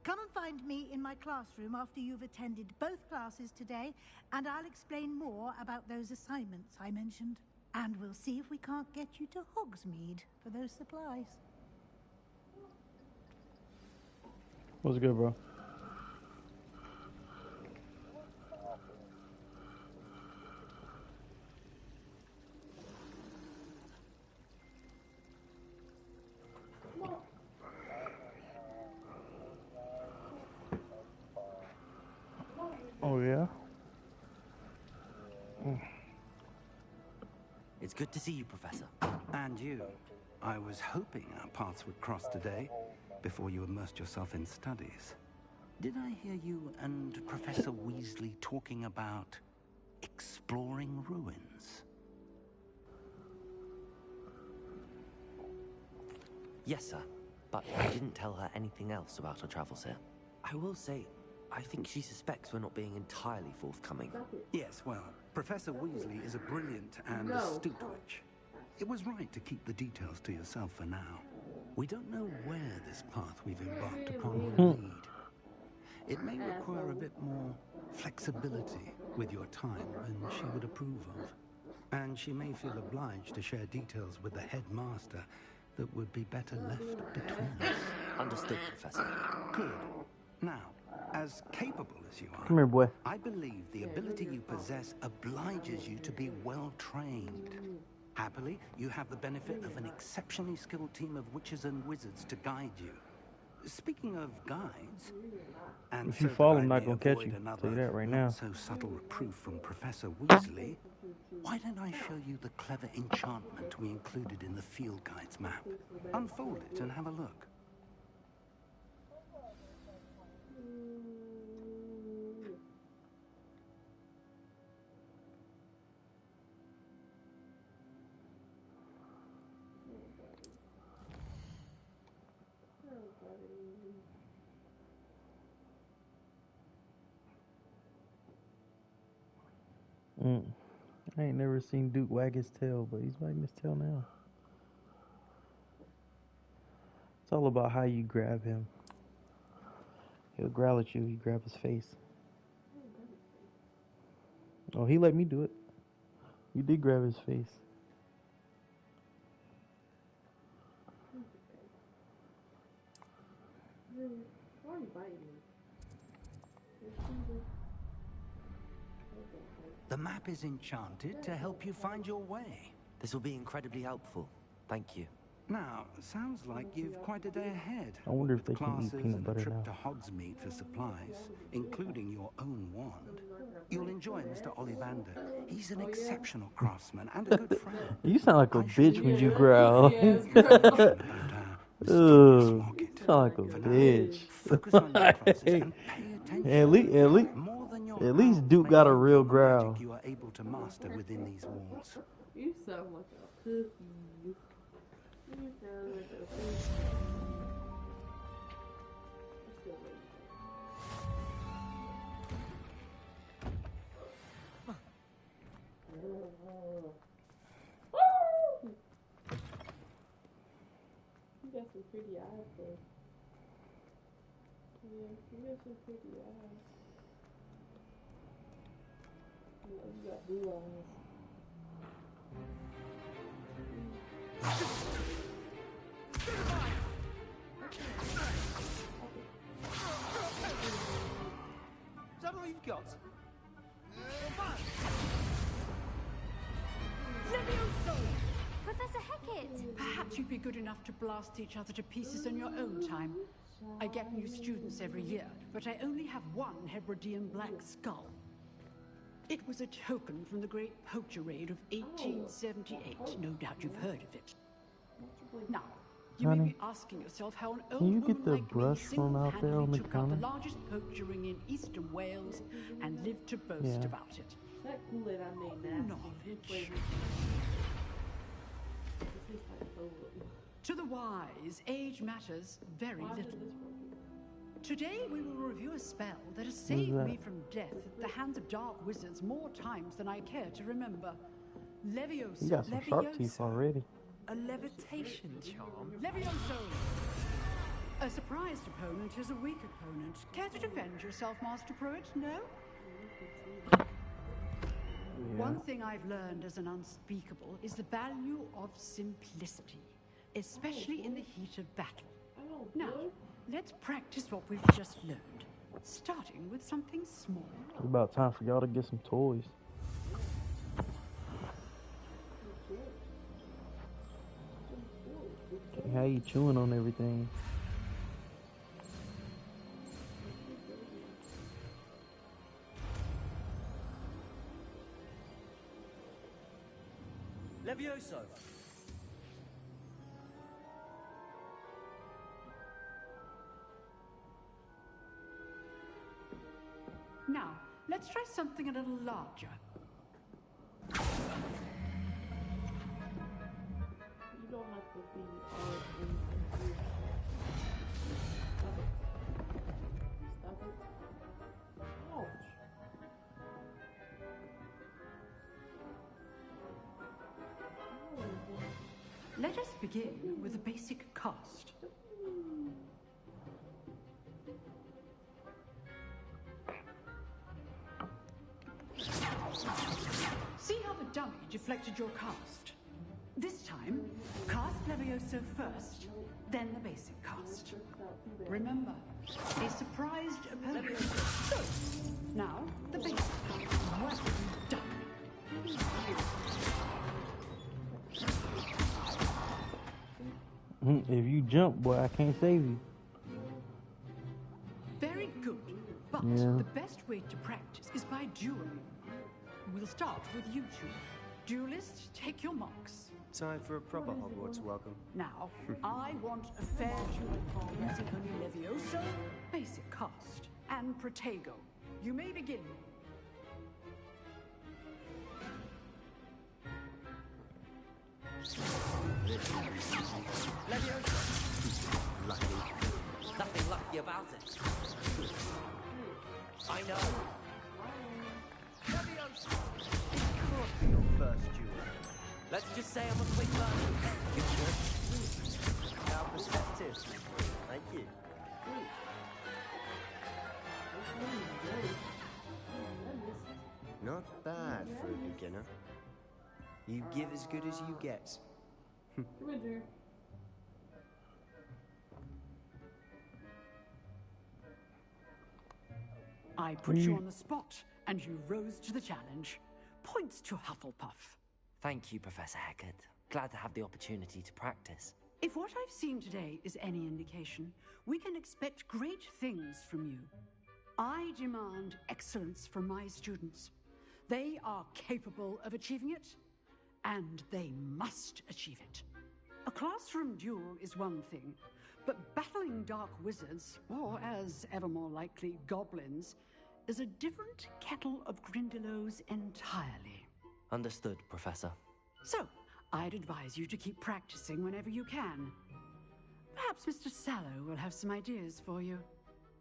Speaker 10: Come and find me in my classroom after you've attended both classes today, and I'll explain more about those assignments I mentioned. And we'll see if we can't get you to Hogsmeade for those supplies.
Speaker 2: What's good, bro? Oh, yeah?
Speaker 3: It's good to see you, Professor.
Speaker 1: And you. I was hoping our paths would cross today, before you immersed yourself in studies. Did I hear you and Professor Weasley talking about exploring ruins?
Speaker 3: Yes, sir. But I didn't tell her anything else about our travels here. I will say, I think she suspects we're not being entirely forthcoming.
Speaker 1: Yes, well, Professor Weasley is a brilliant and astute witch. It was right to keep the details to yourself for now. We don't know where this path we've embarked upon will lead. It may require a bit more flexibility with your time than she would approve of. And she may feel obliged to share details with the headmaster that would be better left between us.
Speaker 3: Understood, Professor.
Speaker 1: Good. Now, as capable as you are,
Speaker 2: Come here, boy.
Speaker 1: I believe the ability you possess obliges you to be well trained. Happily, you have the benefit of an exceptionally skilled team of witches and wizards to guide you. Speaking of guides, and
Speaker 2: If you
Speaker 1: so
Speaker 2: fall,
Speaker 1: that
Speaker 2: I'm
Speaker 1: I
Speaker 2: not
Speaker 1: may
Speaker 2: gonna catch
Speaker 1: avoid
Speaker 2: you.
Speaker 1: another
Speaker 2: Tell you that right
Speaker 1: not
Speaker 2: now.
Speaker 1: so subtle reproof from Professor Weasley, why don't I show you the clever enchantment we included in the field guide's map? Unfold it and have a look.
Speaker 2: I ain't never seen Duke wag his tail, but he's wagging his tail now. It's all about how you grab him. He'll growl at you, you grab his face. Oh, he let me do it. You did grab his face.
Speaker 5: Why are you biting me?
Speaker 1: The map is enchanted to help you find your way.
Speaker 3: This will be incredibly helpful. Thank you.
Speaker 1: Now, sounds like you've quite a day ahead.
Speaker 2: I wonder if they can
Speaker 1: Classes
Speaker 2: eat peanut
Speaker 1: and a
Speaker 2: butter
Speaker 1: trip
Speaker 2: now.
Speaker 1: to Hogsmeade for supplies, including your own wand. You'll enjoy Mr. Ollivander. He's an exceptional craftsman and a good friend.
Speaker 2: You sound like a bitch when you growl.
Speaker 1: Ugh,
Speaker 2: you sound like a bitch. At least Duke got a real growl.
Speaker 1: You are able to master within these walls.
Speaker 5: You sound like a cookie. You sound like a cookie. You got some pretty eyes, though. Yeah, you got some pretty eyes. You got blue eyes.
Speaker 16: Is that all you've got?
Speaker 14: Levioso! Professor Hecat!
Speaker 19: Perhaps you'd be good enough to blast each other to pieces in your own time. I get new students every year, but I only have one Hebridean black skull. It was a token from the Great Poacher Raid of 1878. No doubt you've heard of it. Now, you may be asking yourself how an old
Speaker 2: can you
Speaker 19: woman
Speaker 2: get the
Speaker 19: like
Speaker 2: brush
Speaker 19: me
Speaker 2: from out there on
Speaker 19: single-handedly
Speaker 2: the
Speaker 19: took out
Speaker 2: counter?
Speaker 19: the largest poacher ring in eastern Wales and lived to boast
Speaker 2: Yeah.
Speaker 19: about it.
Speaker 5: That Kool-Aid I made nasty.
Speaker 19: Knowledge. To the wise, age matters very little. Today we will review a spell that has saved
Speaker 2: that?
Speaker 19: me from death at the hands of dark wizards more times than I care to remember. Levioso.
Speaker 2: You got some sharp teeth already.
Speaker 16: A levitation charm?
Speaker 19: Levioso! A surprised opponent is a weak opponent. Care to defend yourself, Master Pruitt? No? One thing I've learned as an unspeakable is the value of simplicity, especially in the heat of battle. Now, let's practice what we've just learned, starting with something small.
Speaker 2: It's about time for y'all to get some toys. How you chewing on everything?
Speaker 3: Levioso!
Speaker 19: Now, let's try something a little larger.
Speaker 5: You don't have to be all in. Stop it. Stop it. Ouch.
Speaker 19: Let us begin with a basic cast. See how the dummy deflected your cast? This time, cast Levioso first, then the basic cast. Remember, a surprised opponent. So, now, the basic cast. Well done.
Speaker 2: If you jump, boy, I can't save you.
Speaker 19: Very good, but
Speaker 2: Yeah.
Speaker 19: the best way to practice is by dueling. We'll start with you two. Duelists, take your marks.
Speaker 20: Time for a proper Hogwarts welcome.
Speaker 19: Now, I want a fair duel using only Levioso, basic cast, and Protego. You may begin.
Speaker 3: Levioso!
Speaker 20: Lucky.
Speaker 3: Nothing lucky about it. I know. Levioso!
Speaker 20: It can't be your first duel.
Speaker 3: Let's just say I'm a quick learner.
Speaker 20: How perceptive. Thank you. Not bad for a beginner. You give as good as you get.
Speaker 19: I put you on the spot, and you rose to the challenge. Points to Hufflepuff.
Speaker 3: Thank you, Professor Heckard. Glad to have the opportunity to practice.
Speaker 19: If what I've seen today is any indication, we can expect great things from you. I demand excellence from my students. They are capable of achieving it, and they must achieve it. A classroom duel is one thing, but battling dark wizards, or as ever more likely, goblins, is a different kettle of Grindylows entirely.
Speaker 3: Understood, Professor.
Speaker 19: So, I'd advise you to keep practicing whenever you can. Perhaps Mr. Sallow will have some ideas for you.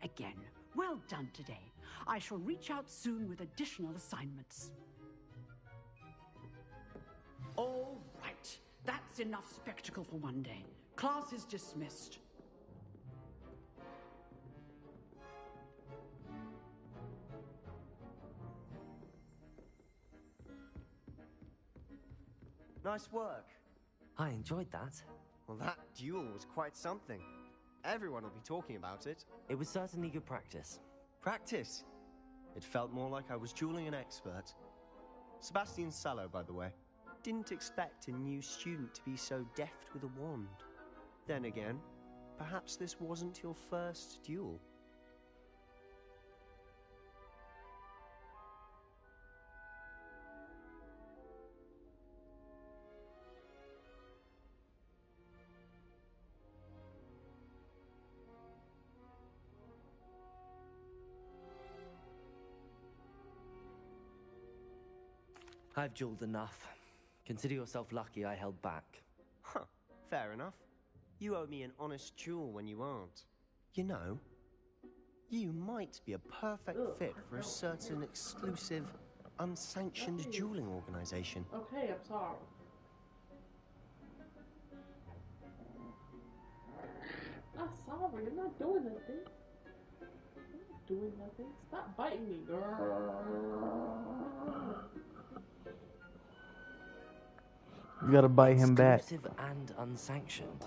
Speaker 19: Again, well done today. I shall reach out soon with additional assignments. All right. That's enough spectacle for one day. Class is dismissed.
Speaker 20: Nice work.
Speaker 3: I enjoyed that.
Speaker 20: Well, that duel was quite something. Everyone will be talking about it.
Speaker 3: It was certainly good practice.
Speaker 20: Practice? It felt more like I was dueling an expert. Sebastian Sallow, by the way. Didn't expect a new student to be so deft with a wand. Then again, Perhaps this wasn't your first duel.
Speaker 3: I've dueled enough. Consider yourself lucky I held back.
Speaker 20: Huh, fair enough. You owe me an honest duel when you aren't. You know, you might be a perfect fit for a certain exclusive, unsanctioned dueling organization.
Speaker 5: Okay, I'm sorry. I'm sorry, I'm not doing nothing. I'm not doing nothing. Stop biting me, girl.
Speaker 2: You gotta bite him back.
Speaker 3: Exclusive and unsanctioned.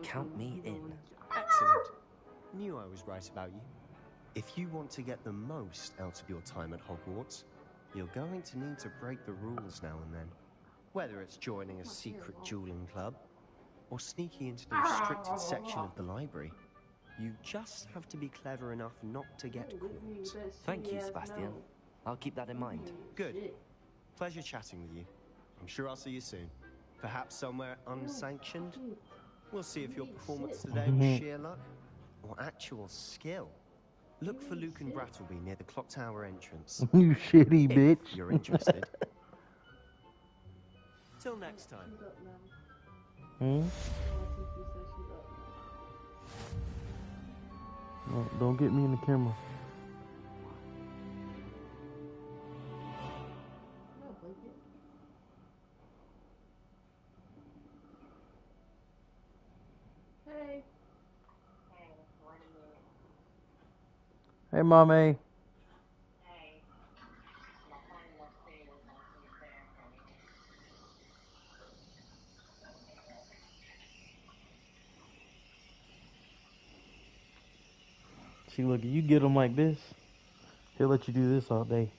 Speaker 3: Count me in.
Speaker 20: Excellent. Knew I was right about you. If you want to get the most out of your time at Hogwarts, you're going to need to break the rules now and then. Whether it's joining a secret dueling club, or sneaking into the restricted section of the library, you just have to be clever enough not to get caught.
Speaker 3: Thank you, Sebastian. I'll keep that in mind.
Speaker 20: Good. Pleasure chatting with you. I'm sure I'll see you soon. Perhaps somewhere unsanctioned? We'll see if your performance today was sheer luck or actual skill. Look for Luke and Brattleby near the clock tower entrance.
Speaker 2: You shitty bitch.
Speaker 20: If you're interested. Till next time.
Speaker 2: No, don't get me in the camera.
Speaker 5: Hey.
Speaker 2: Hey, mommy. See, look, you get him like this, he'll let you do this all day.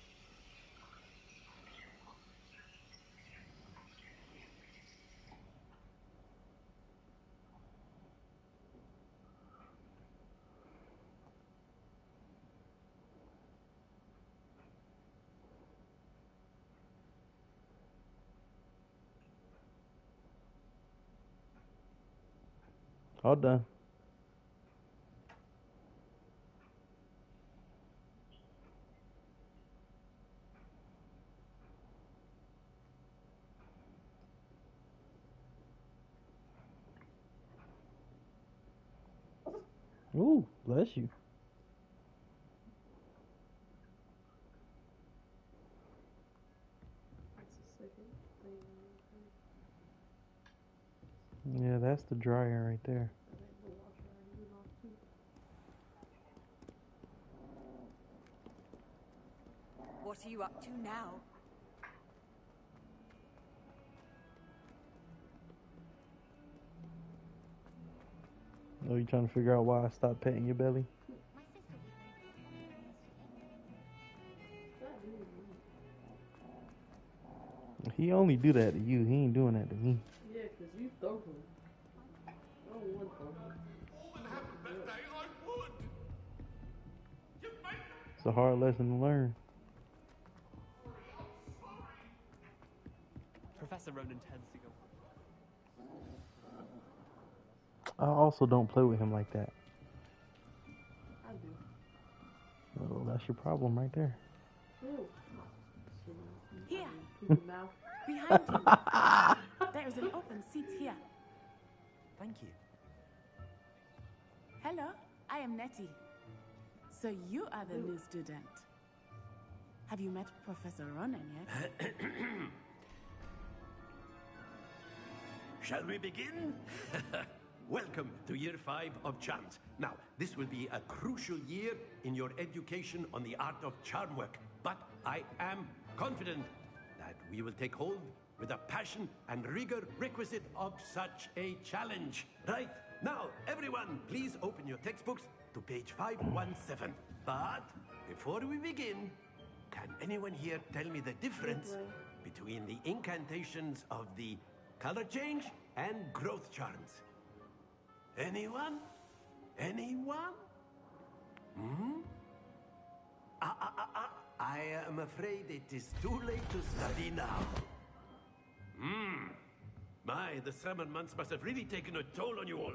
Speaker 2: All done. Ooh, bless you. Yeah, that's the dryer right there.
Speaker 21: What are you up to now?
Speaker 2: Oh, you trying to figure out why I stopped petting your belly? He only do that to you. He ain't doing that to me.
Speaker 5: Yeah, because you throw him. I don't want to throw him.
Speaker 2: It's a hard lesson to learn.
Speaker 15: Professor Ronan tends to go.
Speaker 2: I also don't play with him like that.
Speaker 5: I do.
Speaker 2: Oh, that's your problem right there.
Speaker 5: Ooh.
Speaker 21: Here.
Speaker 5: Mouth.
Speaker 21: Behind you. There is an open seat here.
Speaker 3: Thank you.
Speaker 21: Hello, I am Nettie. So you are the new student. Have you met Professor Ronan yet?
Speaker 9: Shall we begin? Welcome to Year 5 of Charms. Now, this will be a crucial year in your education on the art of charm work. But I am confident that we will take hold with the passion and rigor requisite of such a challenge. Right, now, everyone, please open your textbooks to page 517. But before we begin, can anyone here tell me the difference between the incantations of the color change and growth charms? Anyone? Anyone? Hmm? I am afraid it is too late to study now. The summer months must have really taken a toll on you all.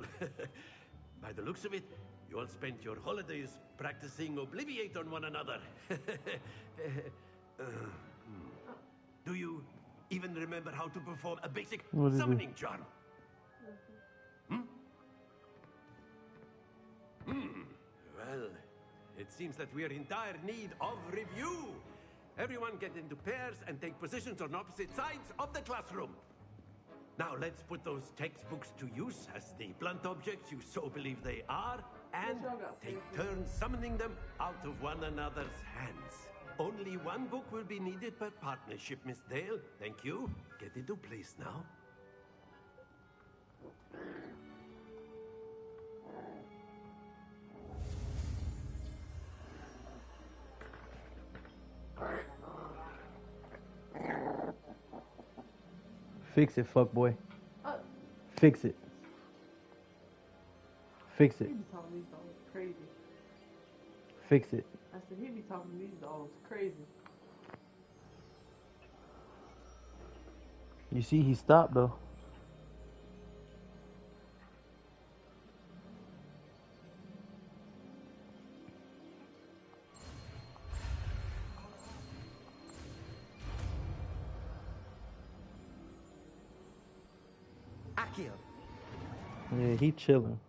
Speaker 9: By the looks of it, you all spent your holidays practicing Obliviate on one another. Do you even remember how to perform a basic summoning charm? Well, it seems that we are in dire need of review. Everyone get into pairs and take positions on opposite sides of the classroom. Now let's put those textbooks to use as the blunt objects you so believe they are, and take turns summoning them out of one another's hands. Only one book will be needed per partnership, Miss Dale. Thank you. Get into place now.
Speaker 2: Fix it, fuckboy. Fix it. Fix it.
Speaker 5: He be talking these dogs crazy.
Speaker 2: Fix it.
Speaker 5: I said he be talking these dogs crazy.
Speaker 2: You see, he stopped though.
Speaker 9: Accio.
Speaker 2: Yeah, he chilling.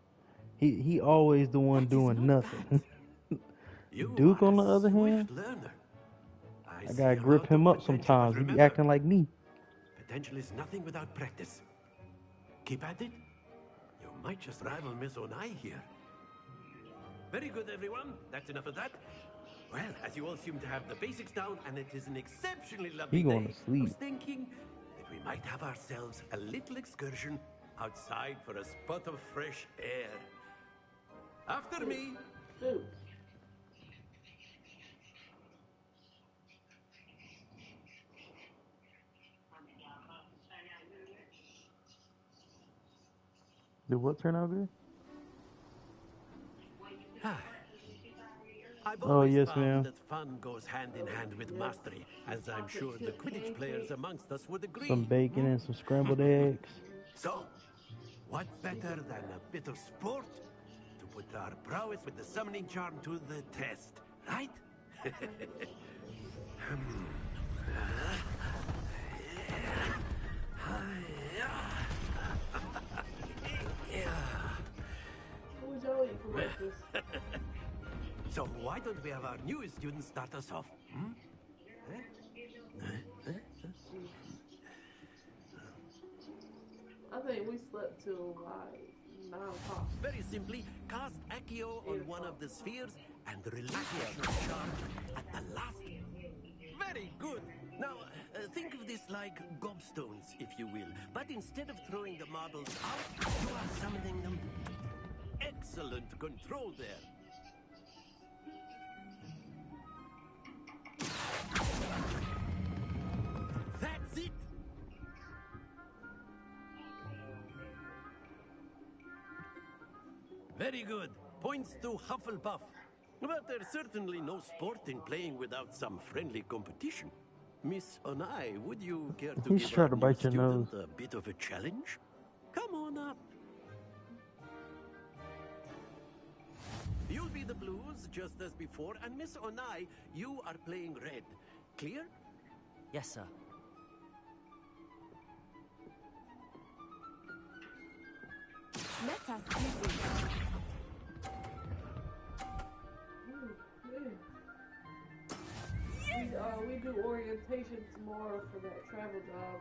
Speaker 2: He always the one doing nothing. Duke, on the other hand, I gotta grip him up sometimes. He be acting like me.
Speaker 9: Potential is nothing without practice. Keep at it. You might just rival Miss Onai here. Very good, everyone. That's enough of that. Well, as you all seem to have the basics down, and it is an exceptionally lovely
Speaker 2: He going
Speaker 9: day,
Speaker 2: to sleep.
Speaker 9: I was thinking that we might have ourselves a little excursion outside for a spot of fresh air. After me.
Speaker 5: Dude.
Speaker 2: Did what turn out good?
Speaker 9: I've
Speaker 2: Oh,
Speaker 9: always
Speaker 2: yes,
Speaker 9: found
Speaker 2: ma'am.
Speaker 9: that fun goes hand in hand with mastery, as I'm sure the Quidditch players amongst us would agree.
Speaker 2: Some bacon and some scrambled eggs.
Speaker 9: So, what better than a bit of sport to put our prowess with the summoning charm to the test, right?
Speaker 5: Who's all you for breakfast?
Speaker 9: So why don't we have our newest student start us off?
Speaker 5: I think we slept till like 9 o'clock.
Speaker 9: Very simply, cast Accio on one of the spheres and relax your charm at the last. Very good. Now, think of this like gobstones, if you will. But instead of throwing the marbles out, you are summoning them. Excellent control there. That's it! Very good. Points to Hufflepuff. But there's certainly no sport in playing without some friendly competition. Miss Onai, would you care to
Speaker 2: He's
Speaker 9: give
Speaker 2: trying
Speaker 9: our
Speaker 2: to
Speaker 9: new
Speaker 2: bite your
Speaker 9: student
Speaker 2: nose.
Speaker 9: a bit of a challenge? Come on up. You'll be the blues, just as before, and Miss Onai, you are playing red. Clear?
Speaker 3: Yes, sir.
Speaker 21: Let us see.
Speaker 5: We do orientation tomorrow for that travel job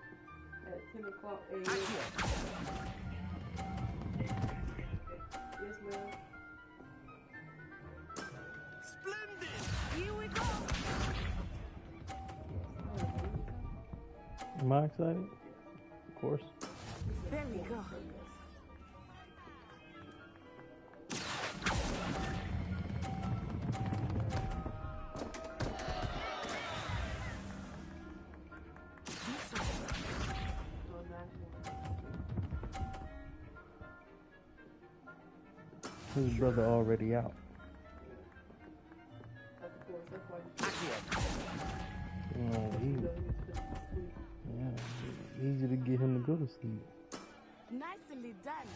Speaker 5: at 10 o'clock a.m. Yes, ma'am.
Speaker 9: Splendid!
Speaker 21: Here we go.
Speaker 2: Am I excited? Of course.
Speaker 21: There we go.
Speaker 2: His brother already out.
Speaker 5: Of course, that's why
Speaker 2: Yeah, easy to get him to go to sleep.
Speaker 21: Nicely done.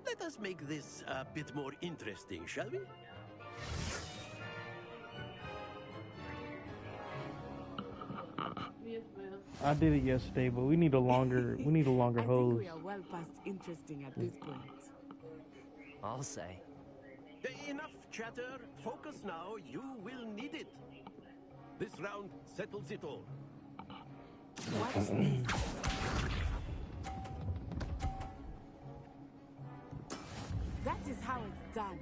Speaker 4: Let us make this a bit more interesting, shall we?
Speaker 5: Yes, ma'am.
Speaker 2: I did it yesterday, but we need a longer
Speaker 21: I
Speaker 2: hose.
Speaker 21: think we are well past interesting at this point.
Speaker 3: I'll say.
Speaker 4: Enough chatter. Focus now. You will need it. This round settles it all.
Speaker 21: Watch this. That is how it's done.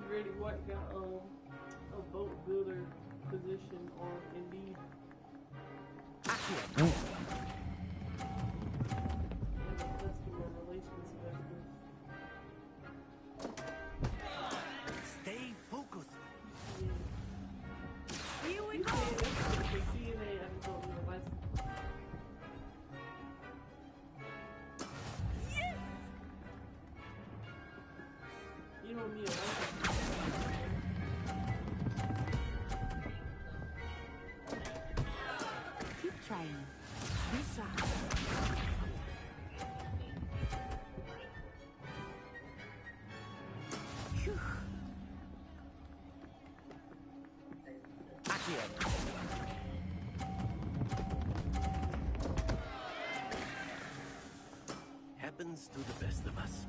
Speaker 5: Grady White got a boat builder position on Indeed. Customer relations specialist.
Speaker 4: Stay focused.
Speaker 21: Here we go.
Speaker 5: The CNA agricultural license.
Speaker 21: Yes.
Speaker 5: You don't need a license.
Speaker 21: Keep trying. Be sharp. Phew.
Speaker 4: Happens to the best of us.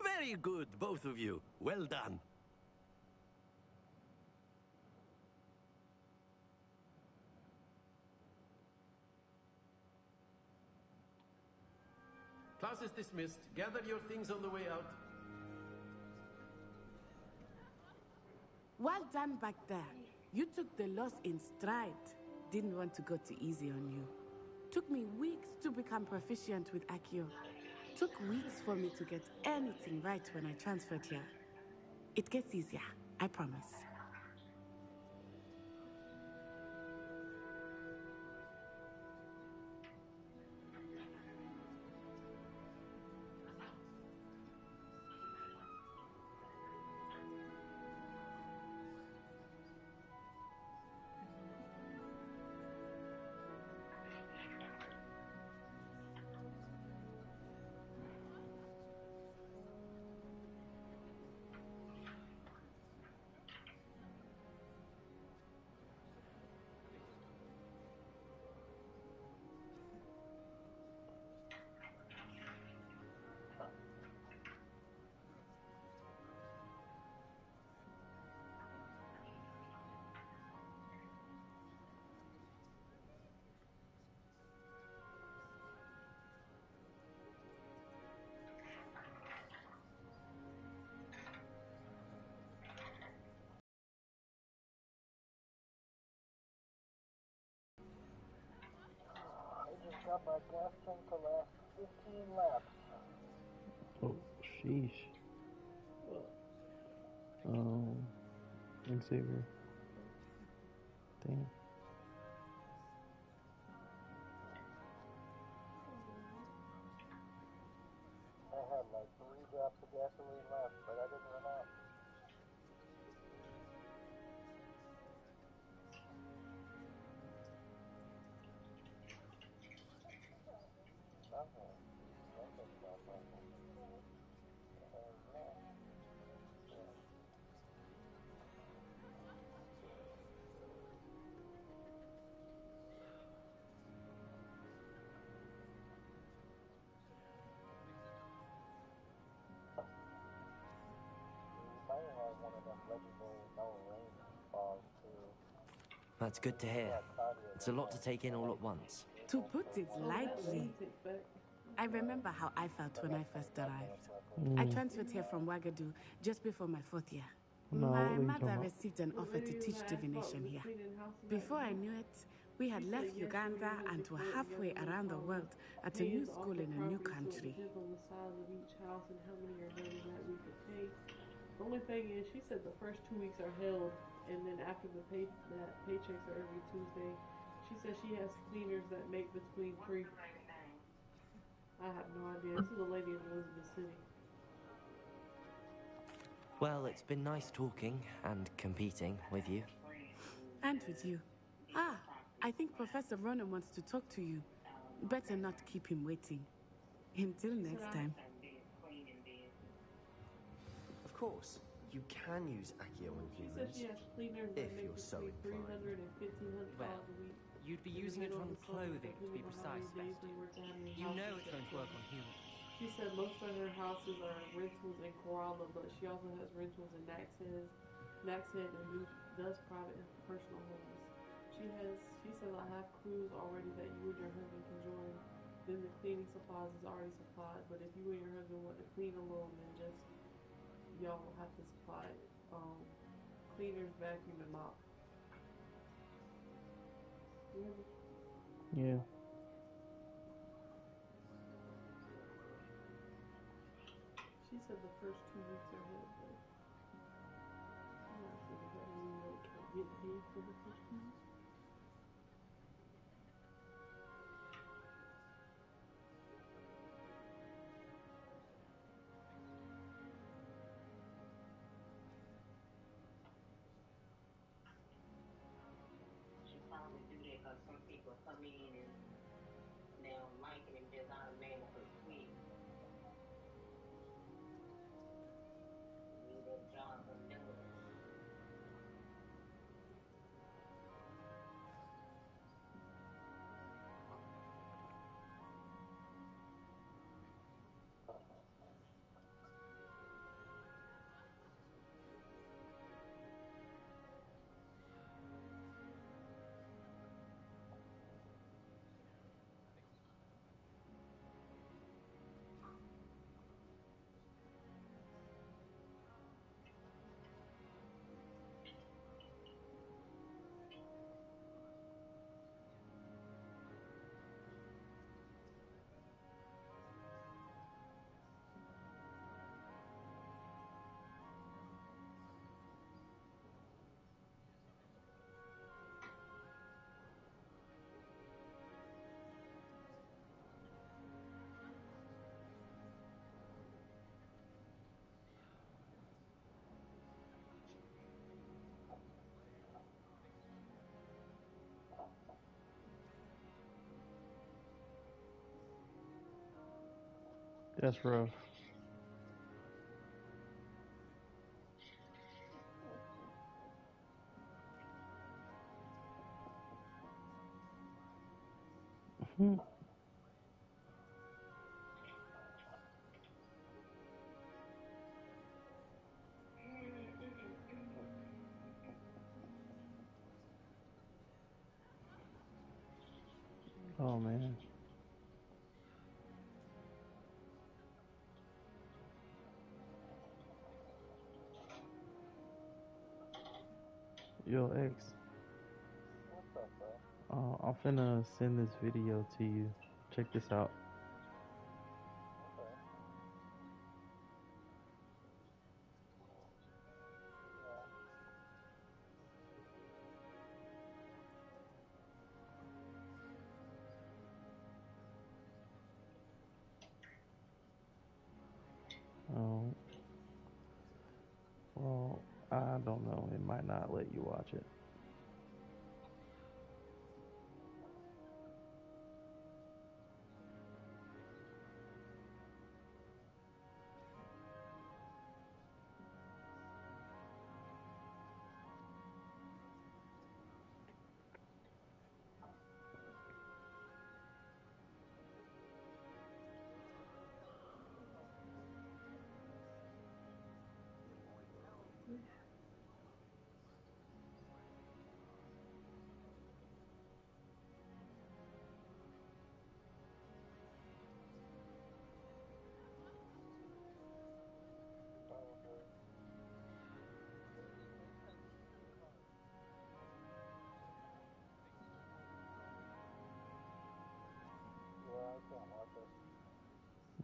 Speaker 4: Very good, both of you. Well done.
Speaker 22: Class is dismissed. Gather your things on the way out.
Speaker 21: Well done back there. You took the loss in stride. Didn't want to go too easy on you. Took me weeks to become proficient with Accio. Took weeks for me to get anything right when I transferred here. It gets easier, I promise.
Speaker 23: Got my gas tank to last 15 laps.
Speaker 2: Oh, sheesh. Xavier. Damn.
Speaker 23: I had like 3 drops of gasoline left, but I didn't run out.
Speaker 3: That's good to hear. It's a lot to take in all at once.
Speaker 21: To put it lightly, I remember how I felt when I first arrived. I transferred here from Ouagadougou just before my 4th year.
Speaker 2: No,
Speaker 21: My
Speaker 2: what are you
Speaker 21: mother
Speaker 2: talking about?
Speaker 21: received an offer to teach divination here. Before I knew it, We had left Uganda and were halfway around the world at a new school in a new country.
Speaker 5: So it depends on the size of each house and how many are living that week to pay. The only thing is, she said the first 2 weeks are held, and then after that paychecks are every Tuesday. She says she has cleaners that make between three. I have no idea. This is a lady in Elizabeth City.
Speaker 3: Well, it's been nice talking and competing with you.
Speaker 21: And with you. Ah, I think Professor Ronan wants to talk to you. Better not keep him waiting. Until next time.
Speaker 20: Of course, you can use Accio on
Speaker 5: She says
Speaker 20: humans,
Speaker 5: she has cleaners
Speaker 20: if
Speaker 5: that make
Speaker 20: you're so
Speaker 5: between $300
Speaker 20: inclined.
Speaker 5: and $1,500
Speaker 16: Well,
Speaker 5: a week.
Speaker 16: you'd be
Speaker 5: In the
Speaker 16: using it
Speaker 5: middle of
Speaker 16: on
Speaker 5: the summer,
Speaker 16: clothing, to be
Speaker 5: depending on how many
Speaker 16: precise,
Speaker 5: days they
Speaker 16: Bestie.
Speaker 5: work out in
Speaker 16: You know
Speaker 5: houses
Speaker 16: it
Speaker 5: that
Speaker 16: won't work on humans.
Speaker 5: She said most of her houses are rentals in Kerala, but she also has rentals in Nax Head, and does private and personal homes. She says I have crews already that you and your husband can join. Then the cleaning supplies is already supplied, but if you and your husband want to clean alone, then just y'all will have to supply cleaners, vacuum, and mop. You hear me?
Speaker 2: Yeah.
Speaker 5: She said the first 2 weeks are held, though. I'm not sure. Does that mean you can't get paid for the first 2 weeks?
Speaker 7: She probably do that because some people come in and they don't like it and just automatically quit. Leave that job undone.
Speaker 2: That's rough. Mhm. Oh man. Yo, X.
Speaker 23: What's up, bro?
Speaker 2: I'm finna send this video to you. Check this out.
Speaker 23: Okay. Yeah.
Speaker 2: Oh, well, I don't know. It might not let you watch it.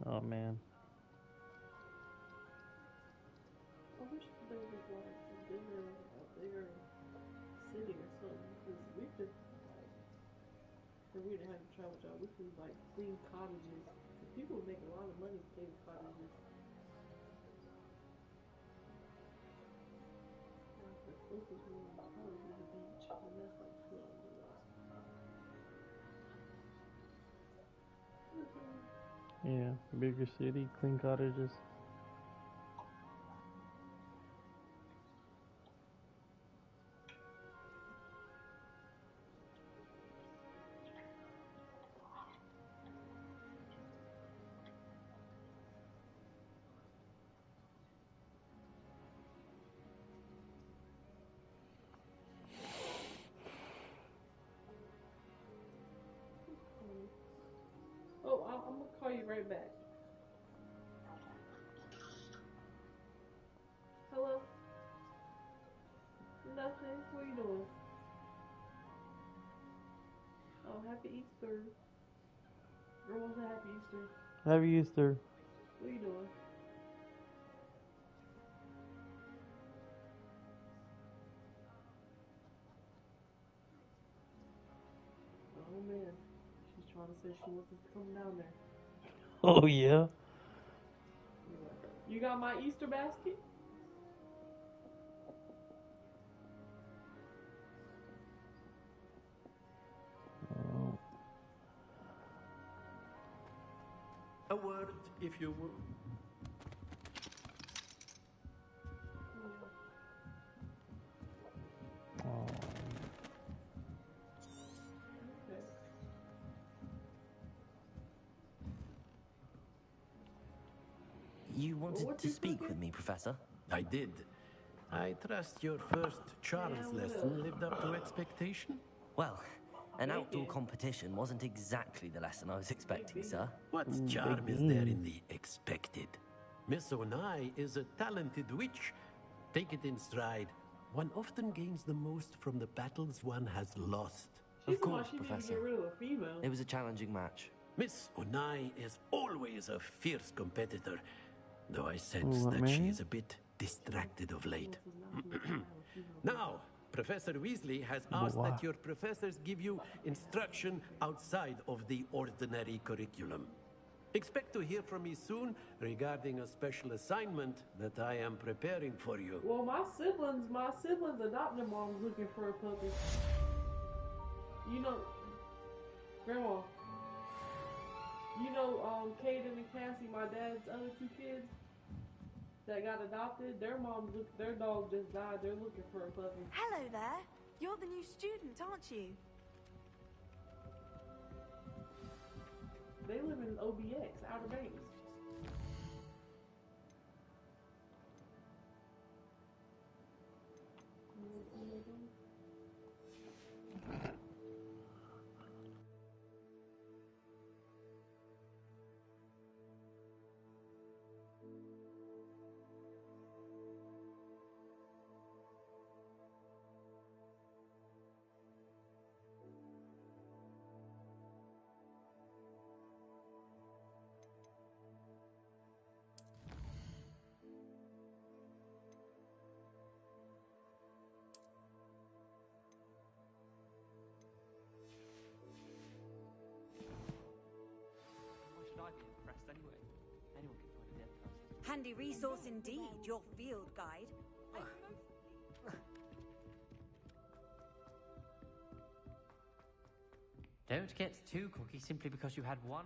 Speaker 2: Oh man.
Speaker 5: I wish there was like a bigger city or something, because we could like, if we didn't have to travel, job, we could like clean cottages. Cause people make a lot of money cleaning cottages. Like the closest one would probably be the beach, and that's like $200.
Speaker 2: Yeah, bigger city, clean cottages.
Speaker 5: Oh, I'm gonna call you right back. Hello? Nothing. What are you doing? Oh, happy Easter. Everyone say happy Easter.
Speaker 2: Happy Easter.
Speaker 5: What are you doing? Oh man. She's trying to say she wants us to come down there.
Speaker 2: Oh yeah.
Speaker 5: You got my Easter basket?
Speaker 4: A word, if you will.
Speaker 3: You wanted to speak with me, Professor?
Speaker 4: I did. I trust your first charms lesson lived up to expectation?
Speaker 3: Well, an outdoor competition wasn't exactly the lesson I was expecting, sir.
Speaker 4: What charm is there in the expected? Miss Onai is a talented witch. Take it in stride. One often gains the most from the battles one has lost.
Speaker 3: Of course, Professor.
Speaker 5: Get rid of a female.
Speaker 3: It was a challenging match.
Speaker 4: Miss Onai is always a fierce competitor, though I sense that she is a bit distracted of late. Now, Professor Weasley has asked that your professors give you instruction outside of the ordinary curriculum. Expect to hear from me soon regarding a special assignment that I am preparing for you.
Speaker 5: Well, my siblings' adopted mom's looking for a puppy. You know, Grandma. You know, Caden and Cassie, my dad's other two kids that got adopted. Their dog just died. They're looking for a puppy.
Speaker 8: Hello there. You're the new student, aren't you?
Speaker 5: They live in OBX, Outer Banks.
Speaker 16: I'd be impressed anyway. Anyone can find a dead person.
Speaker 8: Handy resource indeed, your field guide.
Speaker 3: Don't get too cocky simply because you had one.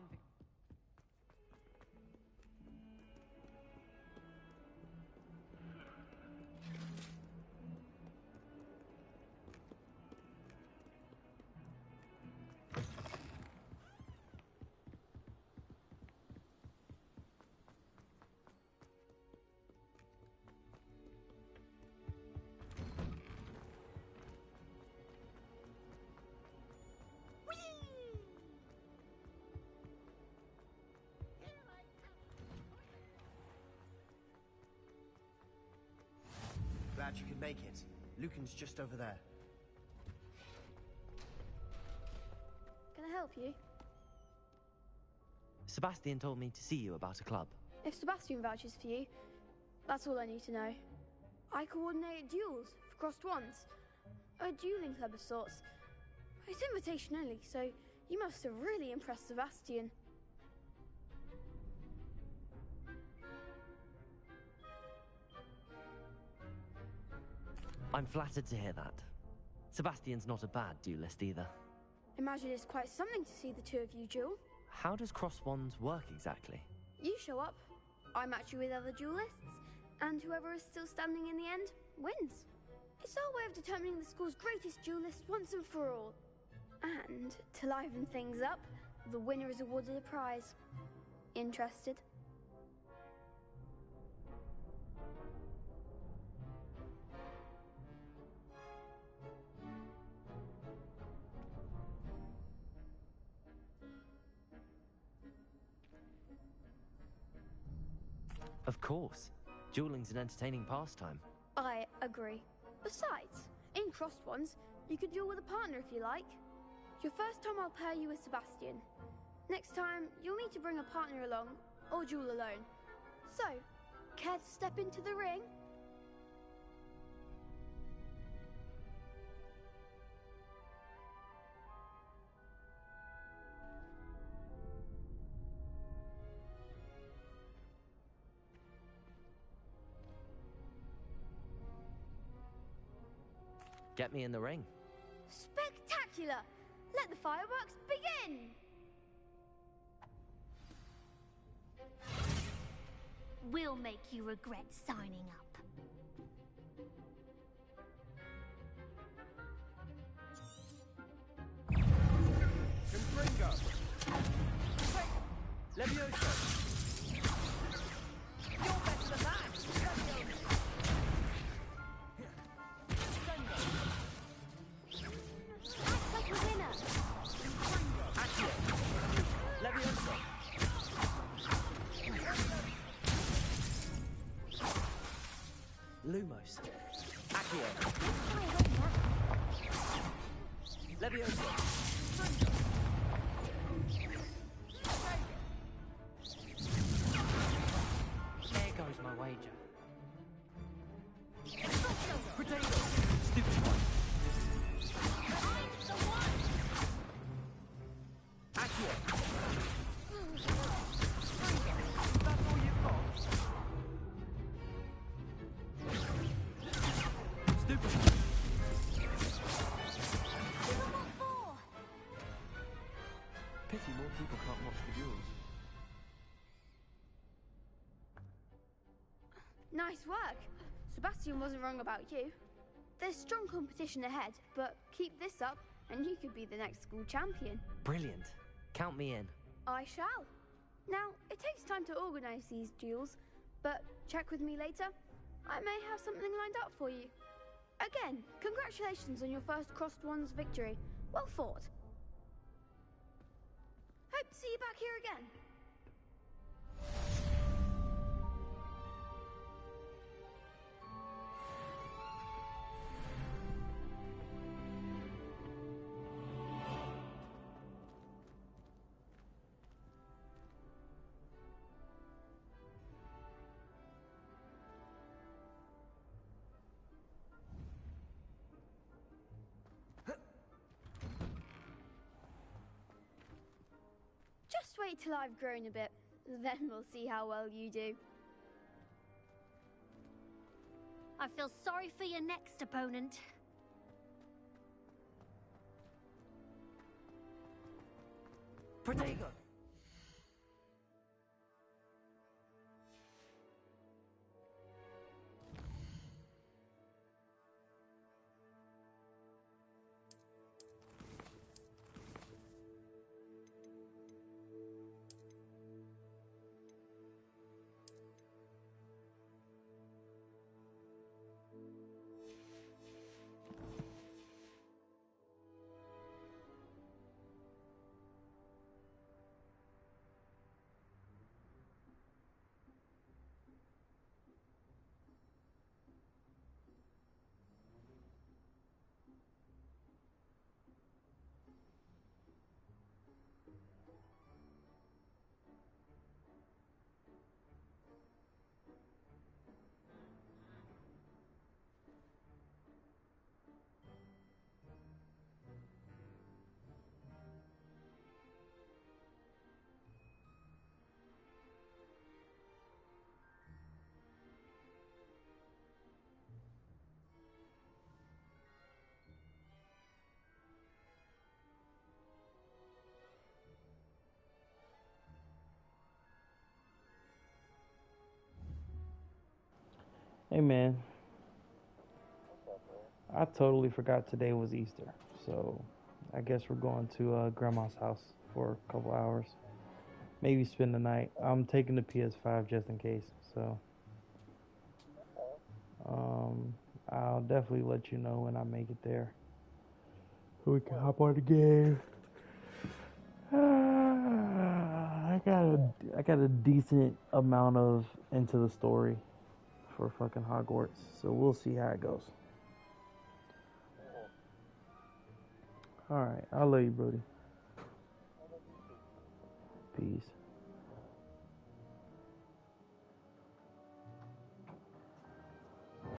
Speaker 11: Glad you could make it. Lucan's just over there.
Speaker 13: Can I help you?
Speaker 3: Sebastian told me to see you about a club.
Speaker 18: If Sebastian vouches for you, that's all I need to know. I coordinate duels for crossed ones. A dueling club of sorts. It's invitation only, so you must have really impressed Sebastian.
Speaker 3: I'm flattered to hear that. Sebastian's not a bad duelist either.
Speaker 18: Imagine it's quite something to see the two of you duel.
Speaker 3: How does cross wands work exactly?
Speaker 18: You show up, I match you with other duelists, and whoever is still standing in the end wins. It's our way of determining the school's greatest duelist once and for all. And to liven things up, the winner is awarded a prize. Interested?
Speaker 3: Of course. Dueling's an entertaining pastime.
Speaker 18: I agree. Besides, in crossed ones, you could duel with a partner if you like. Your first time I'll pair you with Sebastian. Next time, you'll need to bring a partner along, or duel alone. So, care to step into the ring?
Speaker 3: Get me in the ring.
Speaker 18: Spectacular! Let the fireworks begin!
Speaker 14: We'll make you regret signing up.
Speaker 9: Confringo! Levioso!
Speaker 16: You're better than that!
Speaker 18: Act like a winner!
Speaker 3: Accio! Levioso!
Speaker 16: Lumos.
Speaker 3: Accio! Levioso!
Speaker 16: There goes my wager.
Speaker 3: Potato! Stupid one! Accio!
Speaker 16: That's all you've got?
Speaker 3: Stupid!
Speaker 15: Pity more people can't watch the duels.
Speaker 18: Nice work. Sebastian wasn't wrong about you. There's strong competition ahead, but keep this up and you could be the next school champion.
Speaker 3: Brilliant. Count me in.
Speaker 18: I shall. Now, it takes time to organise these duels, but check with me later. I may have something lined up for you. Again, congratulations on your first crossed ones victory. Well fought. Hope to see you back here again. Just wait till I've grown a bit, then we'll see how well you do.
Speaker 14: I feel sorry for your next opponent.
Speaker 3: Potato!
Speaker 2: Hey man, I totally forgot today was Easter, so I guess we're going to Grandma's house for a couple hours. Maybe spend the night. I'm taking the PS5 just in case, so I'll definitely let you know when I make it there. We can hop on the game. I got a decent amount of into the story for fucking Hogwarts, so we'll see how it goes. All right, I love you, Brody. Peace.